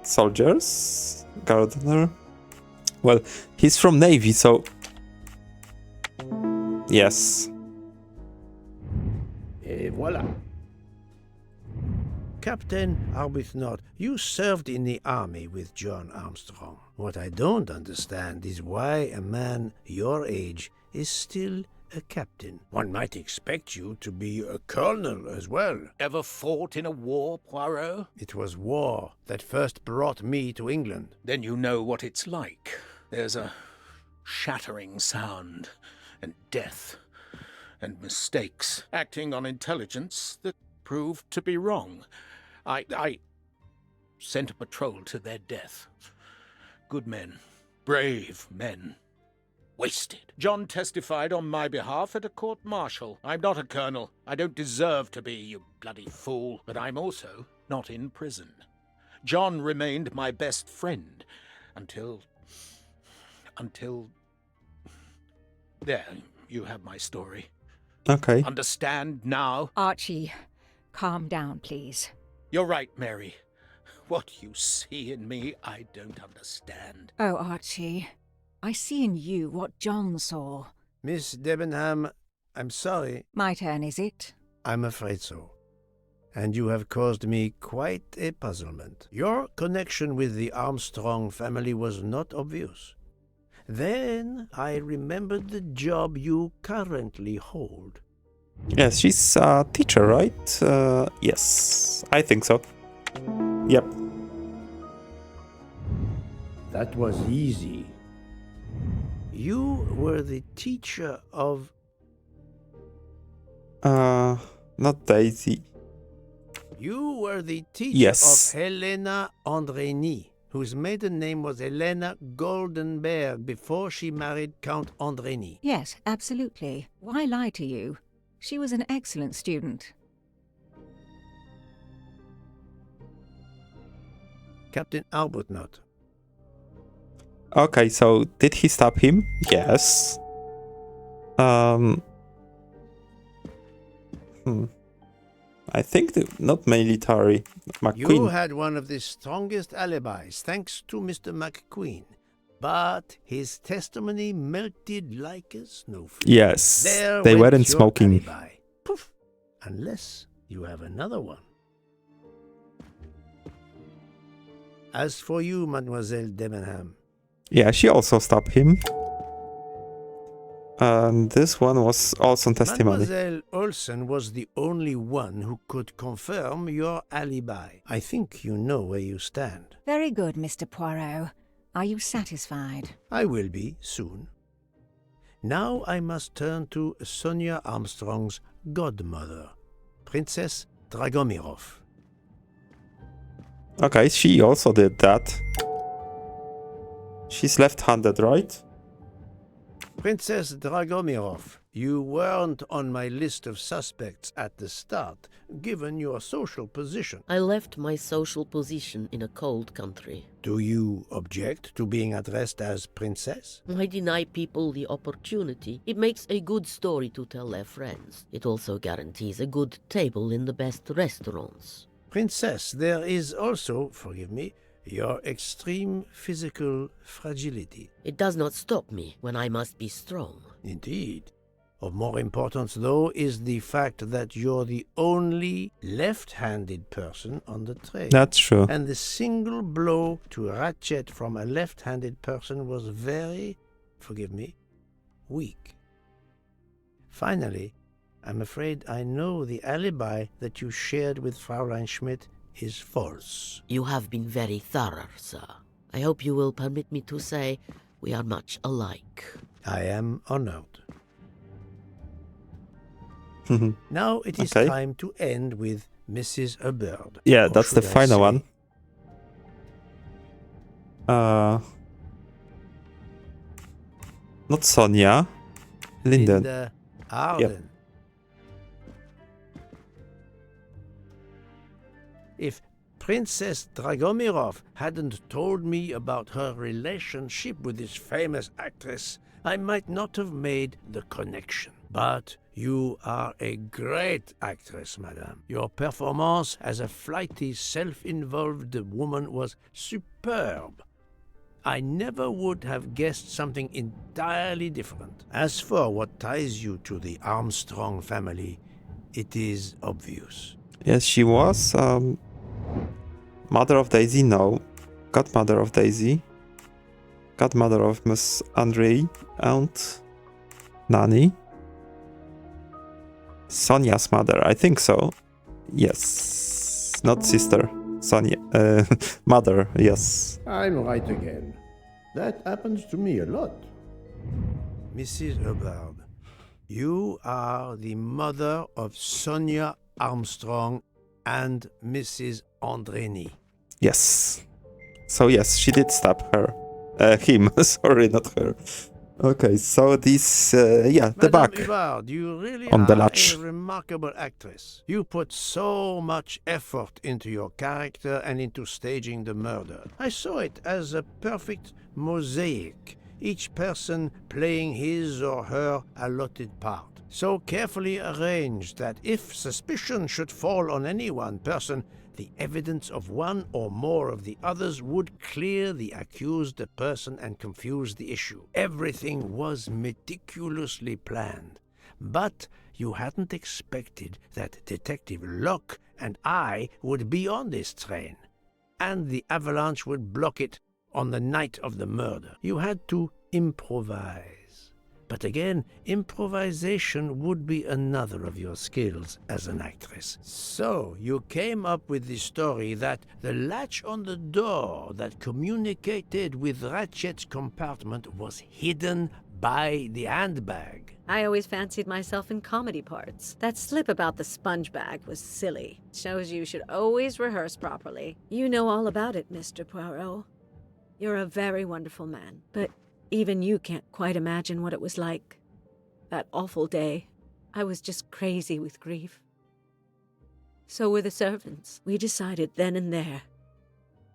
Speaker 1: Soldiers? Gardener? Well, he's from Navy, so... Yes.
Speaker 5: Et voila. Captain Arbuthnot, you served in the army with John Armstrong. What I don't understand is why a man your age is still a captain. One might expect you to be a colonel as well.
Speaker 17: Ever fought in a war, Poirot?
Speaker 5: It was war that first brought me to England.
Speaker 17: Then you know what it's like. There's a shattering sound, and death, and mistakes, acting on intelligence that proved to be wrong. I sent a patrol to their death. Good men, brave men, wasted. John testified on my behalf at a court-martial. I'm not a colonel. I don't deserve to be, you bloody fool. But I'm also not in prison. John remained my best friend until... There, you have my story.
Speaker 1: Okay.
Speaker 17: Understand now?
Speaker 16: Archie, calm down, please.
Speaker 17: You're right, Mary. What you see in me, I don't understand.
Speaker 16: Oh, Archie, I see in you what John saw.
Speaker 5: Miss Debenham, I'm sorry.
Speaker 16: My turn, is it?
Speaker 5: I'm afraid so. And you have caused me quite a puzzlement. Your connection with the Armstrong family was not obvious. Then I remembered the job you currently hold.
Speaker 1: Yes, she's a teacher, right? Yes, I think so. Yep.
Speaker 5: That was easy. You were the teacher of...
Speaker 1: Not Daisy.
Speaker 5: You were the teacher
Speaker 1: Yes.
Speaker 5: of Helena Andrény, whose maiden name was Helena Goldenberg before she married Count Andrény.
Speaker 16: Yes, absolutely. Why lie to you? She was an excellent student.
Speaker 5: Captain Arbuthnot.
Speaker 1: Okay, so did he stab him? Yes. I think not military. MacQueen.
Speaker 5: You had one of the strongest alibis, thanks to Mr. MacQueen. But his testimony melted like a snowflake.
Speaker 1: Yes,
Speaker 5: There
Speaker 1: they
Speaker 5: went
Speaker 1: weren't
Speaker 5: your
Speaker 1: smoking.
Speaker 5: alibi. Poof. Unless you have another one. As for you, Mademoiselle Debenham.
Speaker 1: Yeah, she also stabbed him. And this one was also testimony.
Speaker 5: Mademoiselle Olsen was the only one who could confirm your alibi. I think you know where you stand.
Speaker 16: Very good, Mr. Poirot. Are you satisfied?
Speaker 5: I will be soon. Now I must turn to Sonia Armstrong's godmother, Princess Dragomirov.
Speaker 1: Okay, she also did that. She's left-handed, right?
Speaker 5: Princess Dragomirov, you weren't on my list of suspects at the start, given your social position.
Speaker 18: I left my social position in a cold country.
Speaker 5: Do you object to being addressed as Princess?
Speaker 18: I deny people the opportunity. It makes a good story to tell their friends. It also guarantees a good table in the best restaurants.
Speaker 5: Princess, there is also, forgive me, your extreme physical fragility.
Speaker 18: It does not stop me when I must be strong.
Speaker 5: Indeed. Of more importance, though, is the fact that you're the only left-handed person on the train.
Speaker 1: That's true.
Speaker 5: And the single blow to Ratchett from a left-handed person was very, forgive me, weak. Finally, I'm afraid I know the alibi that you shared with Fraulein Schmidt is false.
Speaker 18: You have been very thorough, sir. I hope you will permit me to say we are much alike.
Speaker 5: I am honored. Now it is time to end with Mrs. Hubbard.
Speaker 1: Yeah,
Speaker 5: Or
Speaker 1: that's the
Speaker 5: should I
Speaker 1: final
Speaker 5: say,
Speaker 1: one. Not Sonia. Linden.
Speaker 5: Linda Arden.
Speaker 1: Yep.
Speaker 5: If Princess Dragomirov hadn't told me about her relationship with this famous actress, I might not have made the connection. But you are a great actress, madame. Your performance as a flighty, self-involved woman was superb. I never would have guessed something entirely different. As for what ties you to the Armstrong family, it is obvious.
Speaker 1: Yes, she was mother of Daisy, no. Godmother of Daisy. Godmother of Miss Andre, aunt, nanny. Sonia's mother, I think so. Yes, not sister. Sonia, mother, yes.
Speaker 5: I'm right again. That happens to me a lot. Mrs. Hubbard, you are the mother of Sonia Armstrong and Mrs. Andreni.
Speaker 1: Yes. So yes, she did stab her. Him, sorry, not her. Okay, so this, yeah, the back
Speaker 5: Hubbard, you really
Speaker 1: on the
Speaker 5: are
Speaker 1: latch.
Speaker 5: a remarkable actress. You put so much effort into your character and into staging the murder. I saw it as a perfect mosaic, each person playing his or her allotted part. So carefully arranged that if suspicion should fall on any one person, the evidence of one or more of the others would clear the accused person and confuse the issue. Everything was meticulously planned. But you hadn't expected that Detective Locke and I would be on this train, and the avalanche would block it on the night of the murder. You had to improvise. But again, improvisation would be another of your skills as an actress. So you came up with the story that the latch on the door that communicated with Ratchett's compartment was hidden by the handbag.
Speaker 9: I always fancied myself in comedy parts. That slip about the sponge bag was silly. Shows you should always rehearse properly. You know all about it, Mr. Poirot. You're a very wonderful man, but even you can't quite imagine what it was like. That awful day. I was just crazy with grief. So were the servants. We decided then and there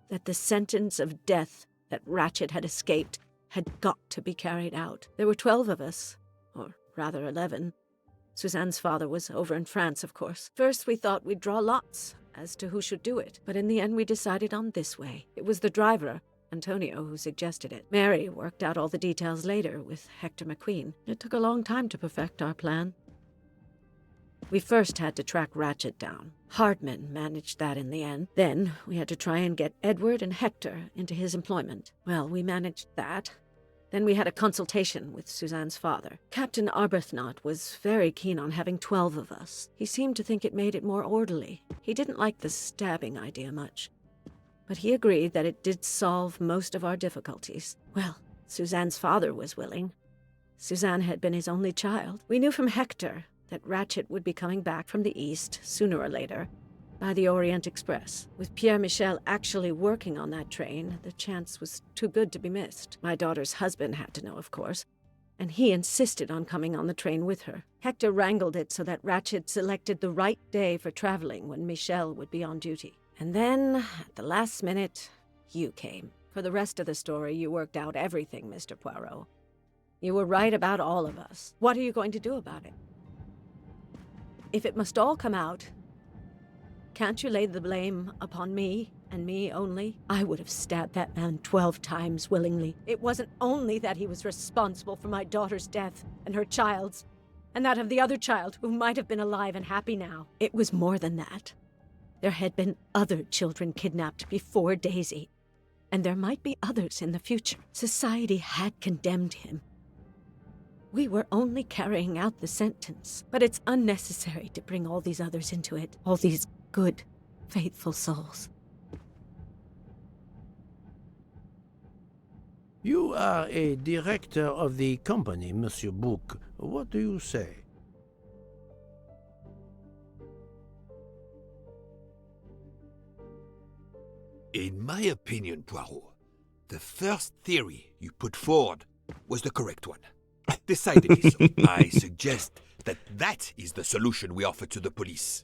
Speaker 9: that the sentence of death that Ratchett had escaped had got to be carried out. There were 12 of us, or rather 11. Suzanne's father was over in France, of course. First we thought we'd draw lots as to who should do it, but in the end we decided on this way. It was the driver, Antonio, who suggested it. Mary worked out all the details later with Hector MacQueen. It took a long time to perfect our plan. We first had to track Ratchett down. Hardman managed that in the end. Then we had to try and get Edward and Hector into his employment. Well, we managed that. Then we had a consultation with Suzanne's father. Captain Arbuthnot was very keen on having 12 of us. He seemed to think it made it more orderly. He didn't like the stabbing idea much, but he agreed that it did solve most of our difficulties. Well, Suzanne's father was willing. Suzanne had been his only child. We knew from Hector that Ratchett would be coming back from the east, sooner or later, by the Orient Express. With Pierre Michel actually working on that train, the chance was too good to be missed. My daughter's husband had to know, of course, and he insisted on coming on the train with her. Hector wrangled it so that Ratchett selected the right day for traveling when Michel would be on duty. And then, at the last minute, you came. For the rest of the story, you worked out everything, Mr. Poirot. You were right about all of us. What are you going to do about it? If it must all come out, can't you lay the blame upon me, and me only? I would have stabbed that man 12 times willingly. It wasn't only that he was responsible for my daughter's death, and her child's, and that of the other child who might have been alive and happy now. It was more than that. There had been other children kidnapped before Daisy, and there might be others in the future. Society had condemned him. We were only carrying out the sentence, but it's unnecessary to bring all these others into it, all these good, faithful souls.
Speaker 5: You are a director of the company, Monsieur Bouc. What do you say?
Speaker 6: In my opinion, Poirot, the first theory you put forward was the correct one. Decidedly so. I suggest that is the solution we offer to the police.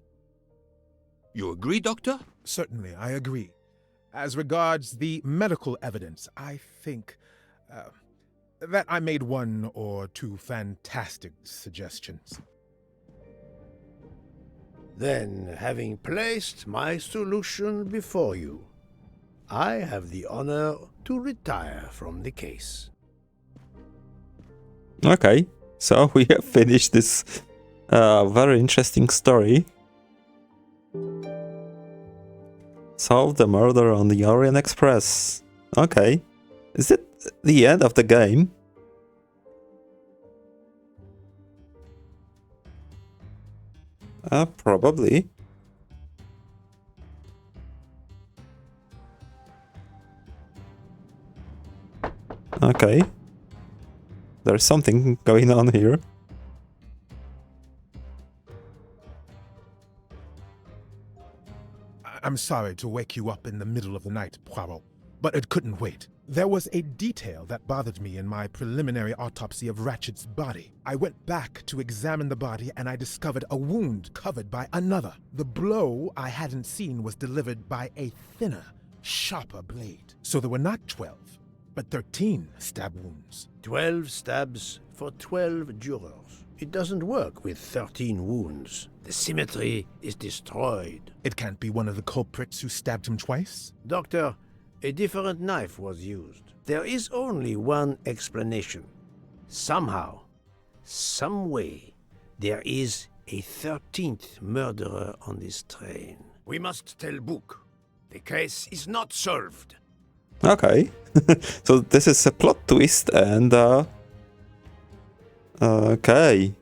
Speaker 6: You agree, Doctor?
Speaker 7: Certainly, I agree. As regards the medical evidence, I think that I made one or two fantastic suggestions.
Speaker 5: Then, having placed my solution before you, I have the honor to retire from the case.
Speaker 1: Okay, so we have finished this very interesting story. Solve the murder on the Orient Express. Okay. Is it the end of the game? Probably. Okay. There's something going on here.
Speaker 7: I'm sorry to wake you up in the middle of the night, Poirot, but it couldn't wait. There was a detail that bothered me in my preliminary autopsy of Ratchett's body. I went back to examine the body and I discovered a wound covered by another. The blow I hadn't seen was delivered by a thinner, sharper blade. So there were not 12, but 13 stab wounds.
Speaker 5: 12 stabs for 12 jurors. It doesn't work with 13 wounds. The symmetry is destroyed.
Speaker 7: It can't be one of the culprits who stabbed him twice?
Speaker 5: Doctor, a different knife was used. There is only one explanation. Somehow, some way, there is a 13th murderer on this train. We must tell Book. The case is not solved.
Speaker 1: Okay. So this is a plot twist and okay.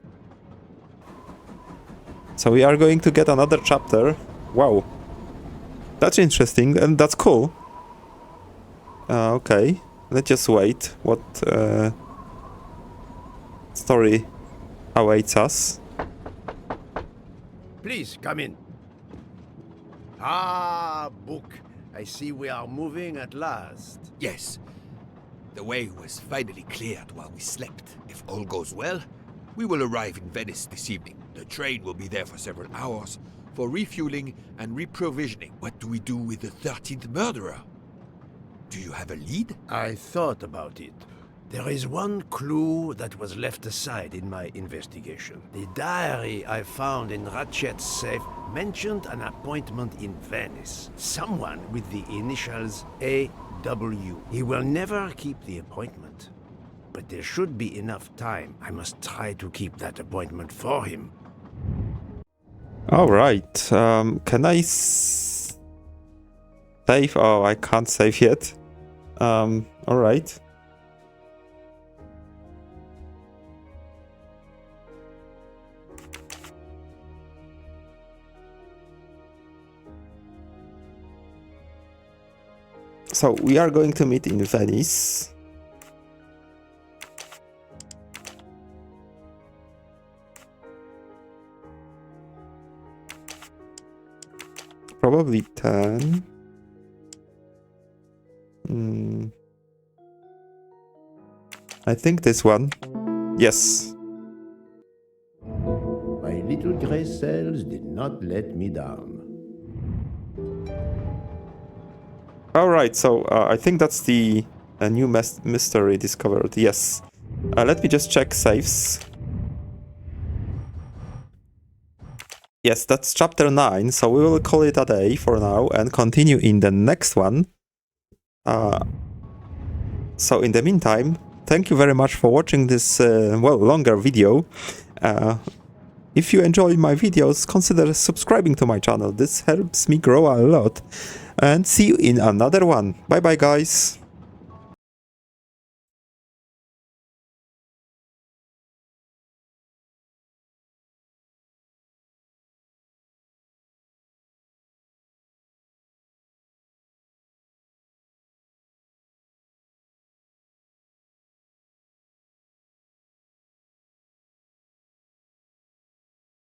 Speaker 1: So we are going to get another chapter. Wow. That's interesting and that's cool. Okay. Let's just wait. What story awaits us?
Speaker 5: Please, come in. Ah, Book. I see we are moving at last.
Speaker 6: Yes. The way was finally cleared while we slept. If all goes well, we will arrive in Venice this evening. The train will be there for several hours for refueling and reprovisioning. What do we do with the 13th murderer? Do you have a lead?
Speaker 5: I thought about it. There is one clue that was left aside in my investigation. The diary I found in Ratchett's safe mentioned an appointment in Venice. Someone with the initials A.W. He will never keep the appointment. But there should be enough time. I must try to keep that appointment for him.
Speaker 1: Alright. Can I save? Oh, I can't save yet. Alright. So we are going to meet in Venice. Probably 10. I think this one. Yes.
Speaker 5: My little gray cells did not let me down.
Speaker 1: Alright, so I think that's the new mystery discovered. Yes. Let me just check saves. Yes, that's chapter 9, so we will call it a day for now and continue in the next one. So in the meantime, thank you very much for watching this, well, longer video. If you enjoy my videos, consider subscribing to my channel. This helps me grow a lot. And see you in another one. Bye bye, guys.